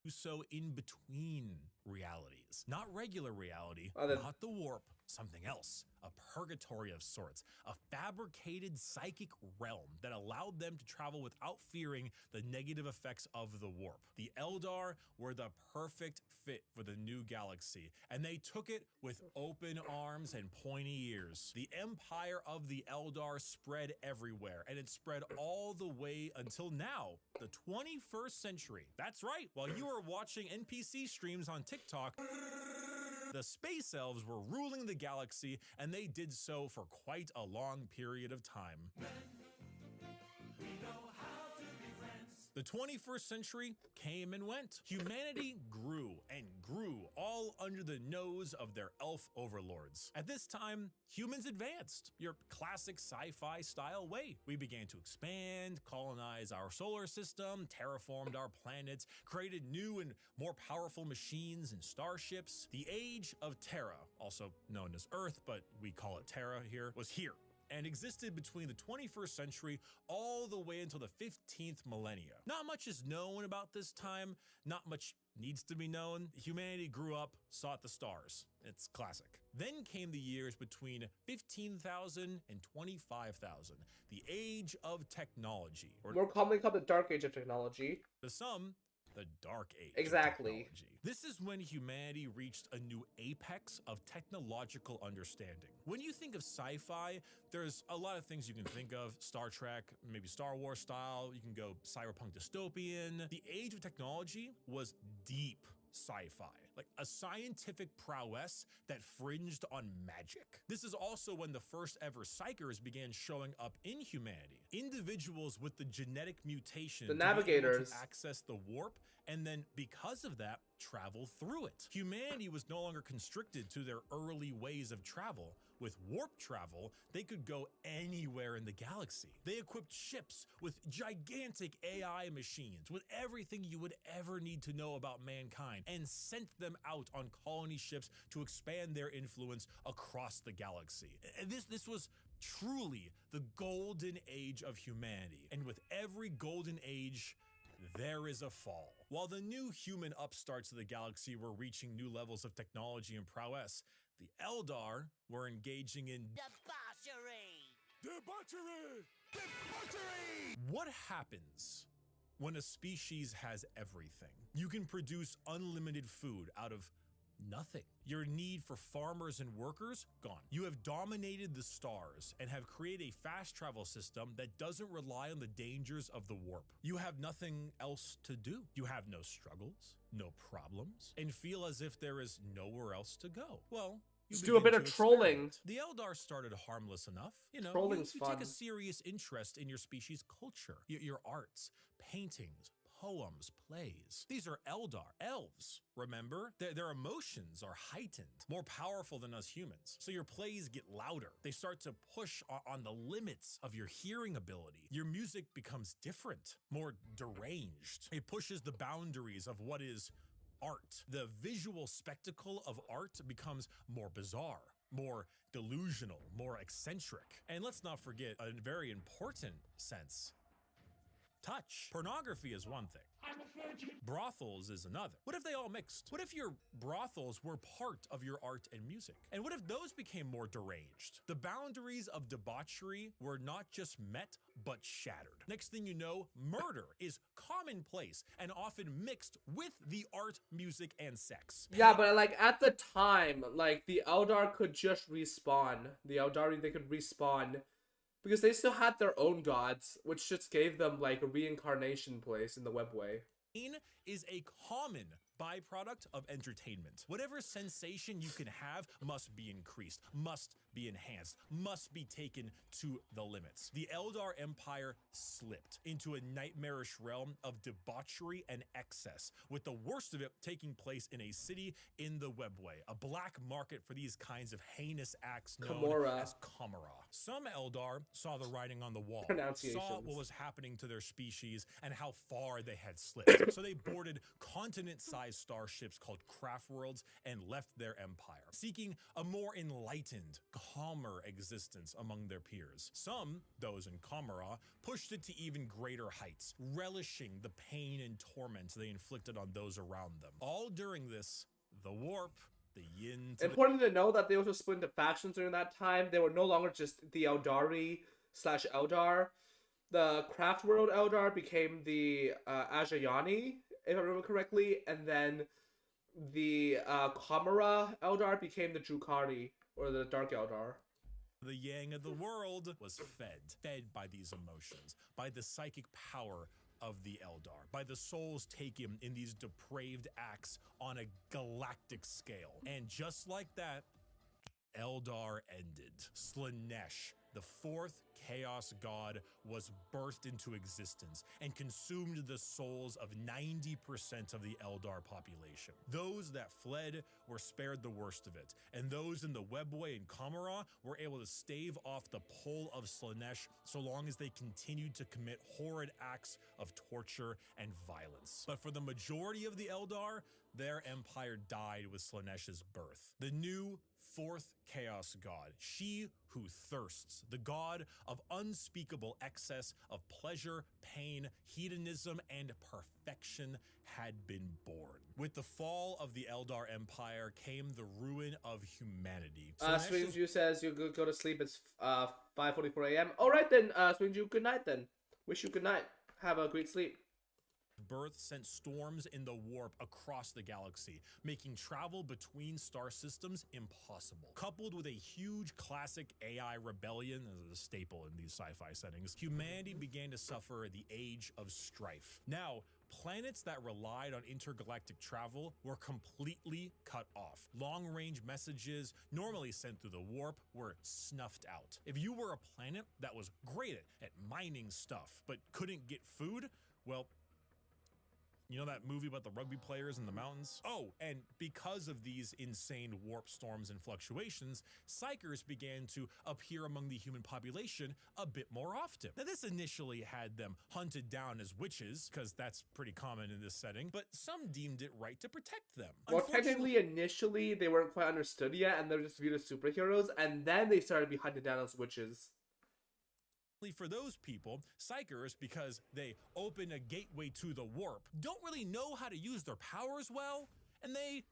so in between realities. Not regular reality, Other- not the warp, something else. A purgatory of sorts. A fabricated psychic realm that allowed them to travel without fearing the negative effects of the warp. The Eldar were the perfect fit for the new galaxy, and they took it with open arms and pointy ears. The empire of the Eldar spread everywhere, and it spread all the way until now, the 21st century. That's right, while you were watching NPC streams on TikTok, the space elves were ruling the galaxy, and they did so for quite a long period of time. The 21st century came and went. Humanity grew and grew, all under the nose of their elf overlords. At this time, humans advanced, your classic sci-fi style way. We began to expand, colonize our solar system, terraformed our planets, created new and more powerful machines and starships. The age of Terra, also known as Earth, but we call it Terra here, was here, and existed between the 21st century all the way until the 15th millennia. Not much is known about this time, not much needs to be known. Humanity grew up, sought the stars. It's classic. Then came the years between 15,000 and 25,000, the age of technology, or More commonly called the Dark Age of technology. to some, the Dark Age of Exactly. technology. This is when humanity reached a new apex of technological understanding. When you think of sci-fi, there's a lot of things you can think of. Star Trek, maybe Star Wars style. You can go cyberpunk dystopian. The age of technology was deep sci-fi, like a scientific prowess that fringed on magic. This is also when the first ever psychers began showing up in humanity. Individuals with the genetic mutation The to be able navigators. to access the warp, and then because of that, travel through it. Humanity was no longer constricted to their early ways of travel. With warp travel, they could go anywhere in the galaxy. They equipped ships with gigantic AI machines, with everything you would ever need to know about mankind, and sent them out on colony ships to expand their influence across the galaxy. This was truly the golden age of humanity. And with every golden age, there is a fall. While the new human upstarts of the galaxy were reaching new levels of technology and prowess, the Eldar were engaging in debauchery! What happens when a species has everything? You can produce unlimited food out of nothing. Your need for farmers and workers, gone. You have dominated the stars and have created a fast travel system that doesn't rely on the dangers of the warp. You have nothing else to do. You have no struggles, no problems, and feel as if there is nowhere else to go. Well, you Let's do a begin bit of to trolling. experiment. The Eldar started harmless enough. You know, Trolling's you fun. take a serious interest in your species' culture, your arts, paintings, poems, plays. These are Eldar, elves, remember? Their emotions are heightened, more powerful than us humans. So your plays get louder. They start to push on the limits of your hearing ability. Your music becomes different, more deranged. It pushes the boundaries of what is art. The visual spectacle of art becomes more bizarre, more delusional, more eccentric. And let's not forget a very important sense. Touch. Pornography is one thing. Brothels is another. What if they all mixed? What if your brothels were part of your art and music? And what if those became more deranged? The boundaries of debauchery were not just met, but shattered. Next thing you know, murder is commonplace and often mixed with the art, music, and sex. Yeah, but like at the time, like the Eldar could just respawn. The Eldari, they could respawn because they still had their own gods, which just gave them like a reincarnation place in the webway. Is a common byproduct of entertainment. Whatever sensation you can have must be increased, must be enhanced, must be taken to the limits. The Eldar Empire slipped into a nightmarish realm of debauchery and excess, with the worst of it taking place in a city in the webway, a black market for these kinds of heinous acts known Kamora. as Kamara. Some Eldar saw the writing on the wall, saw Pronunciations. what was happening to their species and how far they had slipped. So they boarded continent-sized starships called craft worlds and left their empire, seeking a more enlightened, calmer existence among their peers. Some, those in Kamara, pushed it to even greater heights, relishing the pain and torment they inflicted on those around them. All during this, the warp, the yin to Important to know that they also split into factions during that time. They were no longer just the Eldari / Eldar. The Craft World Eldar became the Ahyjay, if I remember correctly, and then the Kamara Eldar became the Drukhari, or the Dark Eldar. the yang of the world was fed by these emotions, by the psychic power of the Eldar, by the souls taken in these depraved acts on a galactic scale. And just like that, Eldar ended. Slaanesh, the fourth chaos god, was birthed into existence and consumed the souls of 90% of the Eldar population. Those that fled were spared the worst of it, and those in the Webway and Kamara were able to stave off the pull of Slaanesh so long as they continued to commit horrid acts of torture and violence. But for the majority of the Eldar, their empire died with Slaanesh's birth. The new fourth chaos god, she who thirsts, the god of unspeakable excess of pleasure, pain, hedonism, and perfection, had been born. With the fall of the Eldar Empire came the ruin of humanity. Swingju says you go to sleep. It's 5:44 a.m. All right then, Swingju. Good night then. Wish you good night. Have a great sleep. Birth sent storms in the warp across the galaxy, making travel between star systems impossible. Coupled with a huge classic AI rebellion, as a staple in these sci-fi settings, humanity began to suffer the age of strife. Now, planets that relied on intergalactic travel were completely cut off. Long-range messages normally sent through the warp were snuffed out. If you were a planet that was great at mining stuff but couldn't get food, well, You know that movie about the rugby players in the mountains? Oh, and because of these insane warp storms and fluctuations, psychers began to appear among the human population a bit more often. Now, this initially had them hunted down as witches, because that's pretty common in this setting, but some deemed it right to protect them. Well, technically, initially, they weren't quite understood yet, and they're just viewed as superheroes, and then they started to be hunted down as witches. For those people, psychers, because they open a gateway to the warp, don't really know how to use their powers well, and they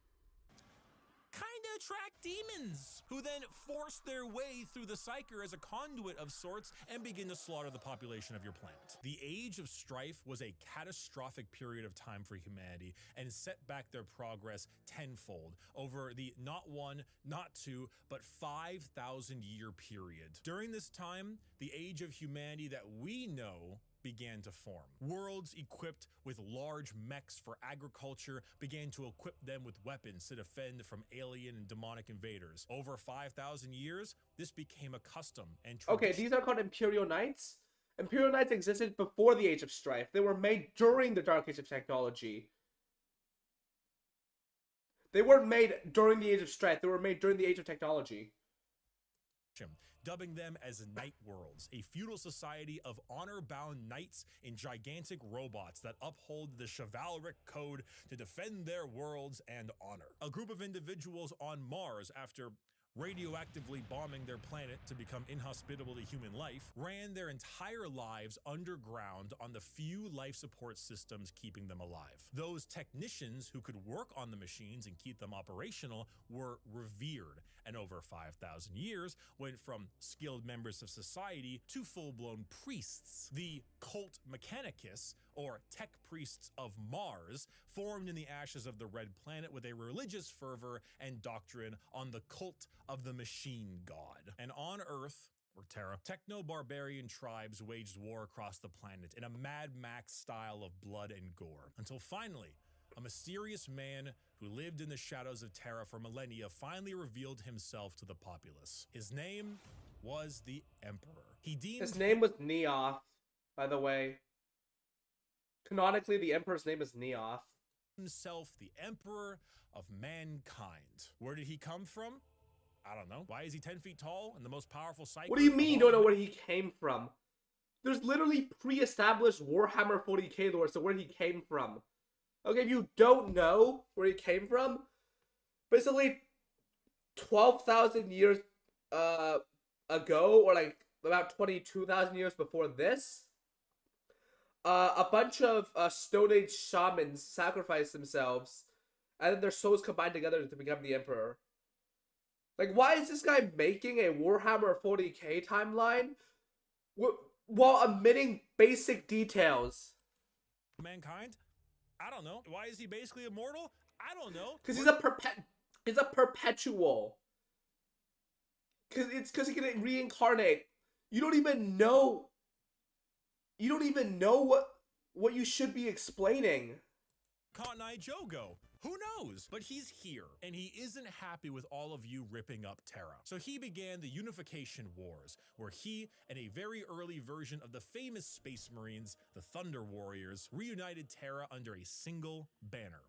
kind of attract demons, who then force their way through the psyker as a conduit of sorts and begin to slaughter the population of your planet. The Age of Strife was a catastrophic period of time for humanity and set back their progress tenfold over the not one, not two, but 5,000 year period. During this time, the age of humanity that we know began to form. Worlds equipped with large mechs for agriculture began to equip them with weapons to defend from alien and demonic invaders. Over 5,000 years, this became a custom and tradition. Okay, these are called Imperial Knights. Imperial Knights existed before the Age of Strife. They were made during the Dark Age of Technology. They weren't made during the Age of Strife. They were made during the Age of Technology. Dubbing them as Knight Worlds, a feudal society of honor-bound knights in gigantic robots that uphold the chivalric code to defend their worlds and honor. A group of individuals on Mars, after radioactively bombing their planet to become inhospitable to human life, ran their entire lives underground on the few life support systems keeping them alive. Those technicians who could work on the machines and keep them operational were revered, and over 5,000 years went from skilled members of society to full-blown priests. The cult Mechanicus, or tech priests of Mars, formed in the ashes of the Red Planet with a religious fervor and doctrine on the cult of the machine god. And on Earth, or Terra, techno-barbarian tribes waged war across the planet in a Mad Max style of blood and gore, until finally, a mysterious man who lived in the shadows of Terra for millennia finally revealed himself to the populace. His name was the Emperor. His name was Neoth, by the way. Canonically, the Emperor's name is Neoth. Himself the Emperor of mankind. Where did he come from? I don't know. Why is he 10 feet tall and the most powerful psyker? What do you mean you don't know where he came from? There's literally pre-established Warhammer 40k lore, so where he came from. Okay, if you don't know where he came from, basically 12,000 years ago, or like about 22,000 years before this, a bunch of Stone Age shamans sacrificed themselves, and then their souls combined together to become the Emperor. Like, why is this guy making a Warhammer 40k timeline while omitting basic details? Mankind? I don't know. Why is he basically immortal? I don't know. Because he's a perpetual. Because he can reincarnate. You don't even know what you should be explaining. Cotton Eye Joe go? Who knows? But he's here, and he isn't happy with all of you ripping up Terra. So he began the Unification Wars, where he and a very early version of the famous Space Marines, the Thunder Warriors, reunited Terra under a single banner.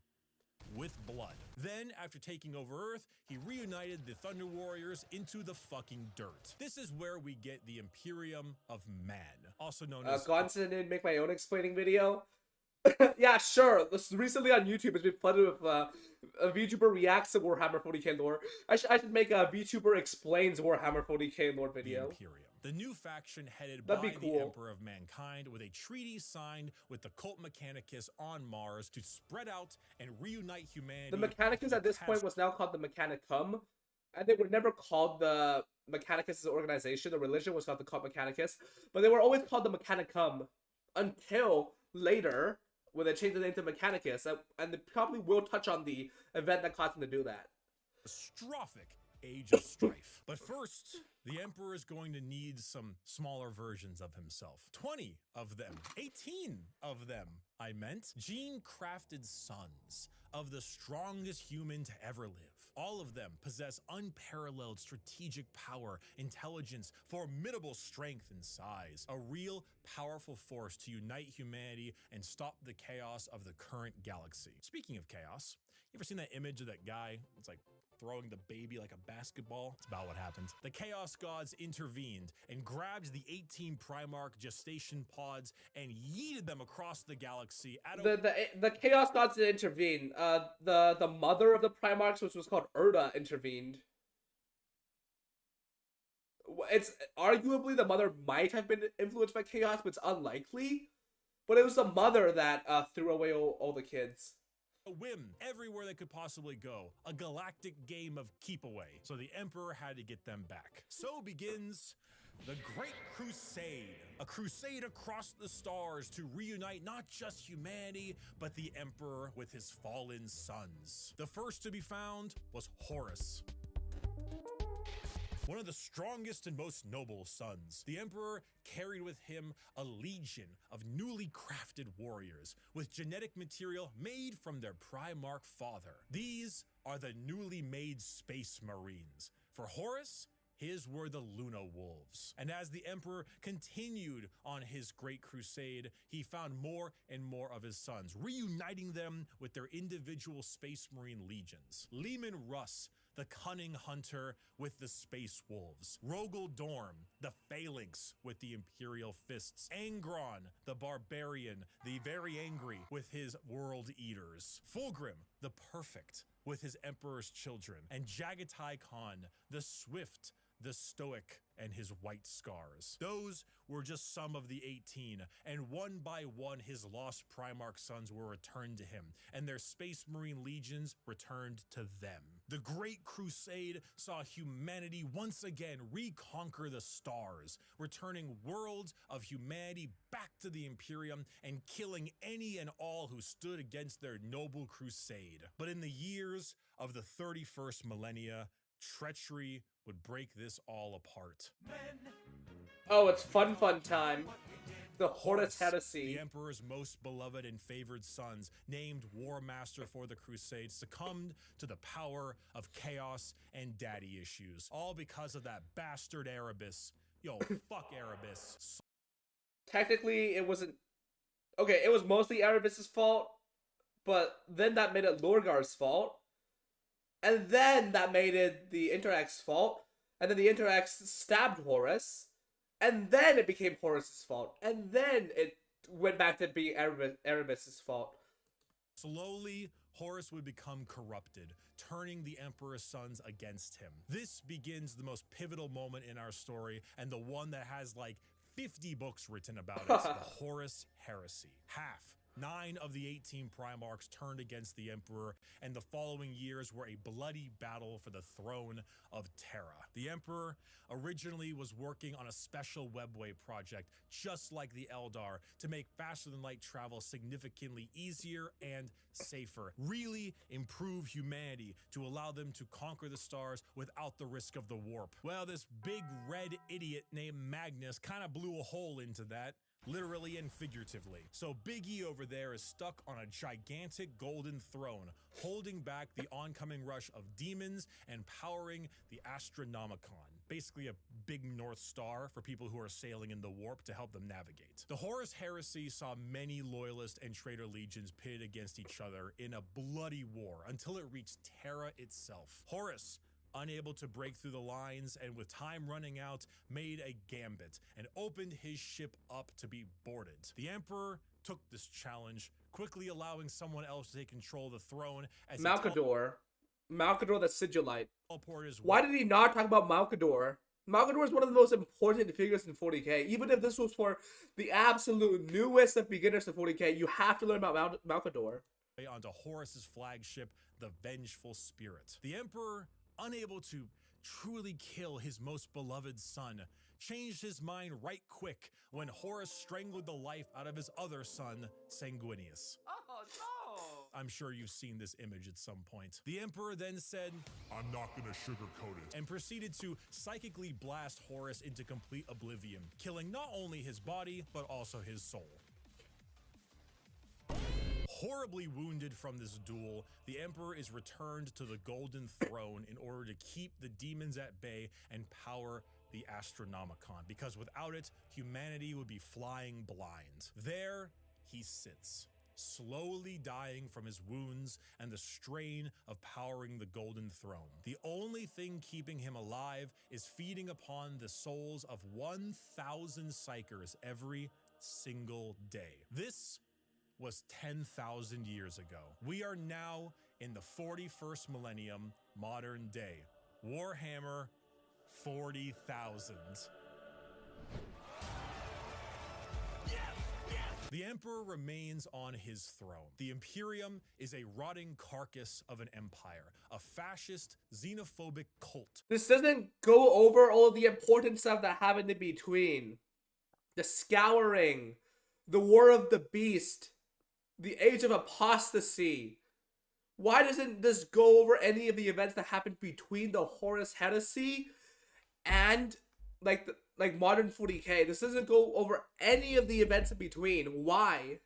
With blood. Then, after taking over Earth, he reunited the Thunder Warriors into the fucking dirt. This is where we get the Imperium of Man, also known as... Gonson didn't make my own explaining video. Yeah, sure. Recently on YouTube, it's been flooded with a VTuber reacts to Warhammer 40k lore. I should make a VTuber explains Warhammer 40k lore video. The Imperium. The new faction headed by the Emperor of Mankind, with a treaty signed with the cult Mechanicus on Mars to spread out and reunite humanity. The Mechanicus at this point was now called the Mechanicum, and they were never called the Mechanicus as an organization. The religion was called the cult Mechanicus, but they were always called the Mechanicum until later, when they changed the name to Mechanicus, and they probably will touch on the event that caused them to do that. Catastrophic age of strife. But first, the Emperor is going to need some smaller versions of himself. 20 of them, 18 of them, I meant. Gene-crafted sons of the strongest human to ever live. All of them possess unparalleled strategic power, intelligence, formidable strength and size. A real powerful force to unite humanity and stop the chaos of the current galaxy. Speaking of chaos, you ever seen that image of that guy? It's like throwing the baby like a basketball. It's about what happened. The Chaos Gods intervened and grabbed the 18 Primarch gestation pods and yeeted them across the galaxy at The Chaos Gods did intervene. The mother of the Primarchs, which was called Urda, intervened. It's arguably the mother might have been influenced by chaos, but it's unlikely. But it was the mother that threw away all the kids. a whim everywhere they could possibly go. A galactic game of keep away. So the Emperor had to get them back. So begins the Great Crusade. A crusade across the stars to reunite not just humanity, but the Emperor with his fallen sons. The first to be found was Horus, one of the strongest and most noble sons. The Emperor carried with him a legion of newly crafted warriors with genetic material made from their Primarch father. These are the newly made Space Marines. For Horus, his were the Luna Wolves. And as the Emperor continued on his great crusade, he found more and more of his sons, reuniting them with their individual Space Marine legions. Leman Russ, the cunning hunter with the Space Wolves. Rogel Dorm, the Phalanx with the Imperial Fists. Angron, the Barbarian, the very angry with his World Eaters. Fulgrim, the Perfect with his Emperor's Children. And Jagatai Khan, the Swift, the Stoic, and his White Scars. Those were just some of the 18, and one by one his lost Primarch sons were returned to him, and their Space Marine legions returned to them. The Great Crusade saw humanity once again reconquer the stars, returning worlds of humanity back to the Imperium and killing any and all who stood against their noble crusade. But in the years of the 31st millennia, treachery would break this all apart. Oh, it's fun time. The Horus The Heresy. Emperor's most beloved and favored sons, named War Master for the Crusade, succumbed to the power of chaos and daddy issues. All because of that bastard Erebus. Yo, fuck Erebus. Technically, it wasn't... Okay, it was mostly Erebus's fault, but then that made it Lorgar's fault. And then that made it the Interact's fault. And then the Interact stabbed Horus. And then it became Horus's fault. And then it went back to being Erebus's fault. Slowly, Horus would become corrupted, turning the Emperor's sons against him. This begins the most pivotal moment in our story, and the one that has like 50 books written about it, the Horus Heresy. 9 of the 18 Primarchs turned against the Emperor, and the following years were a bloody battle for the throne of Terra. The Emperor originally was working on a special webway project, just like the Eldar, to make faster-than-light travel significantly easier and safer. Really improve humanity to allow them to conquer the stars without the risk of the warp. Well, this big red idiot named Magnus kind of blew a hole into that, literally and figuratively. So Big E over there is stuck on a gigantic golden throne, holding back the oncoming rush of demons and powering the Astronomicon. Basically a big North Star for people who are sailing in the warp to help them navigate. The Horus Heresy saw many loyalist and traitor legions pitted against each other in a bloody war until it reached Terra itself. Horus, unable to break through the lines and with time running out, made a gambit and opened his ship up to be boarded. The Emperor took this challenge, quickly allowing someone else to take control of the throne as Malkador. Malkador the Sigilite. teleported. Why did he not talk about Malkador? Malkador is one of the most important figures in 40k. Even if this was for the absolute newest of beginners of 40k, you have to learn about Malkador. Onto Horus's flagship, the Vengeful Spirit. The Emperor, unable to truly kill his most beloved son, changed his mind right quick when Horus strangled the life out of his other son, Sanguinius. Oh, no! I'm sure you've seen this image at some point. The Emperor then said, "I'm not gonna sugarcoat it," and proceeded to psychically blast Horus into complete oblivion, killing not only his body, but also his soul. Horribly wounded from this duel, the Emperor is returned to the Golden Throne in order to keep the demons at bay and power the Astronomicon, because without it, humanity would be flying blind. There he sits, slowly dying from his wounds and the strain of powering the Golden Throne. The only thing keeping him alive is feeding upon the souls of 1,000 psychers every single day. This was 10,000 years ago. We are now in the 41st millennium, modern day. Warhammer 40,000. The Emperor remains on his throne. The Imperium is a rotting carcass of an empire, a fascist, xenophobic cult. This doesn't go over all of the important stuff that happened in between. The Scouring, the War of the Beast, the Age of Apostasy. Why doesn't this go over any of the events that happened between the Horus Heresy and like modern 40k? This doesn't go over any of the events in between. Why?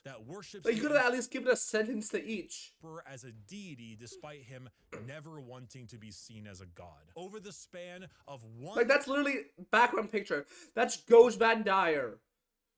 That worships Like, you could have at least given a sentence to each. as a deity, despite him never wanting to be seen as a god. Over the span of one... Like, that's literally background picture. That's Goj Van Dyer,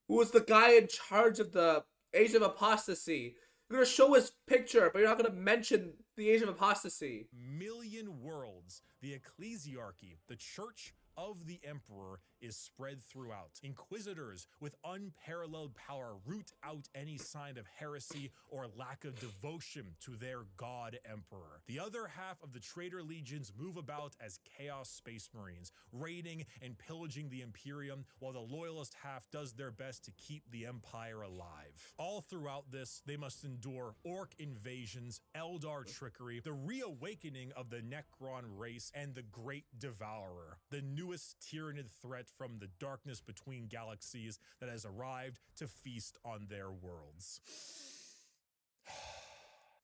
who was the guy in charge of the Age of Apostasy. You're gonna show his picture, but you're not gonna mention the Age of Apostasy. Million worlds, the ecclesiarchy, the church of the Emperor, is spread throughout. Inquisitors with unparalleled power root out any sign of heresy or lack of devotion to their god Emperor. The other half of the traitor legions move about as Chaos Space Marines, raiding and pillaging the Imperium, while the loyalist half does their best to keep the Empire alive. All throughout this, they must endure Orc invasions, Eldar trickery, the reawakening of the Necron race, and the Great Devourer, the newest tyrannid threat from the darkness between galaxies that has arrived to feast on their worlds.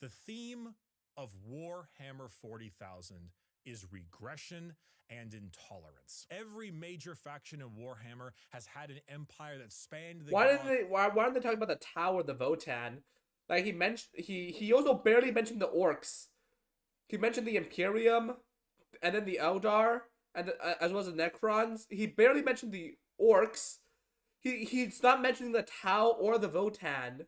The theme of Warhammer 40,000 is regression and intolerance. Every major faction in Warhammer has had an empire that spanned the... Why don't they talk about the Tower, the Votan? Like, he also barely mentioned the Orcs. He mentioned the Imperium, and then the Eldar, and as well as the Necrons. He barely mentioned the Orcs. He's not mentioning the Tau or the Votan.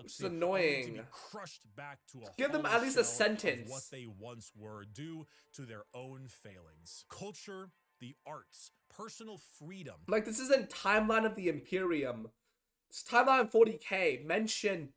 It's annoying. To be crushed back to a Give them hollow at least a shell of sentence. what they once were, due to their own failings. Culture, the arts, personal freedom. Like, this isn't timeline of the Imperium. It's timeline 40k. Mention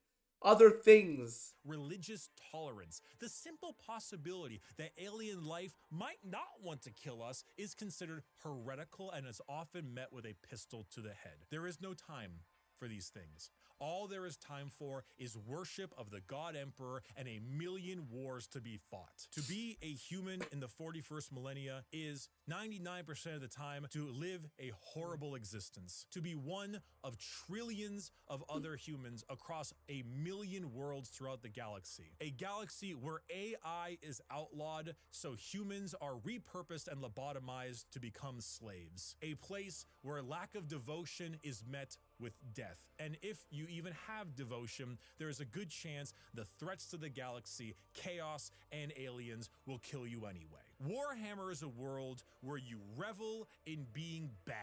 other things. Religious tolerance. The simple possibility that alien life might not want to kill us is considered heretical and is often met with a pistol to the head. There is no time for these things. All there is time for is worship of the God Emperor and a million wars to be fought. To be a human in the 41st millennia is 99% of the time to live a horrible existence. To be one of trillions of other humans across a million worlds throughout the galaxy. A galaxy where AI is outlawed, so humans are repurposed and lobotomized to become slaves. A place where lack of devotion is met with death. And if you even have devotion, there is a good chance the threats to the galaxy, chaos, and aliens will kill you anyway. Warhammer is a world where you revel in being bad.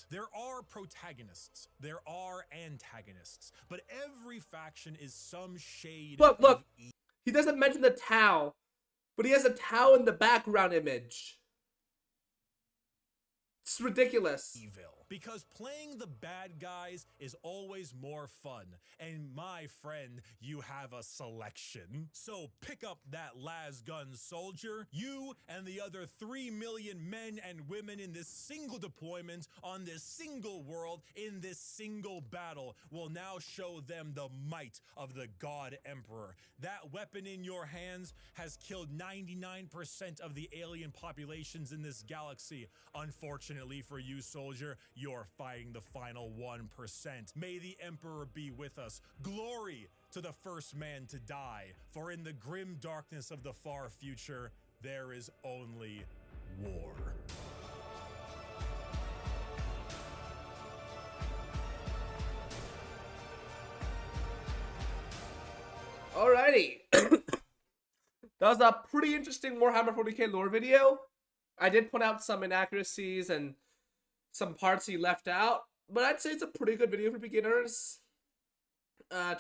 There are protagonists, there are antagonists, but every faction is some shade Look, of evil. He doesn't mention the Tau, but he has a Tau in the background image. It's ridiculous. Because playing the bad guys is always more fun. And my friend, you have a selection. So pick up that las gun soldier. You and the other 3 million men and women in this single deployment on this single world in this single battle will now show them the might of the God Emperor. That weapon in your hands has killed 99% of the alien populations in this galaxy. Unfortunately, Fortunately for you, soldier, you're fighting the final 1%. May the Emperor be with us. Glory to the first man to die, for in the grim darkness of the far future, there is only war. Alrighty. That was a pretty interesting Warhammer 40k lore video. I did point out some inaccuracies and some parts he left out, but I'd say it's a pretty good video for beginners.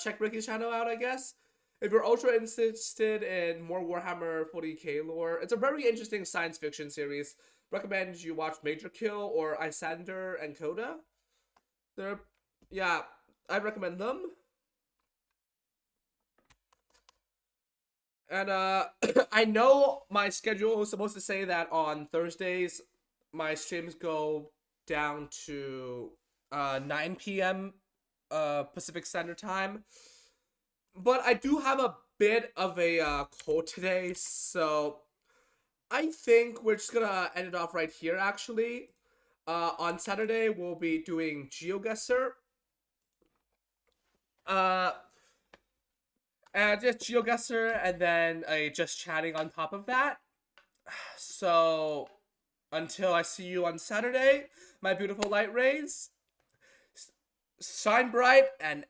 Check Ricky's channel out, I guess. If you're ultra interested in more Warhammer 40k lore, it's a very interesting science fiction series. Recommend you watch Major Kill or Isander and Coda. Yeah, I'd recommend them. And I know my schedule was supposed to say that on Thursdays my streams go down to 9 p.m. Pacific Standard Time. But I do have a bit of a cold today, so I think we're just gonna end it off right here, actually. On Saturday, we'll be doing GeoGuessr. And just GeoGuessr, and then just chatting on top of that. So, until I see you on Saturday, my beautiful light rays, shine bright and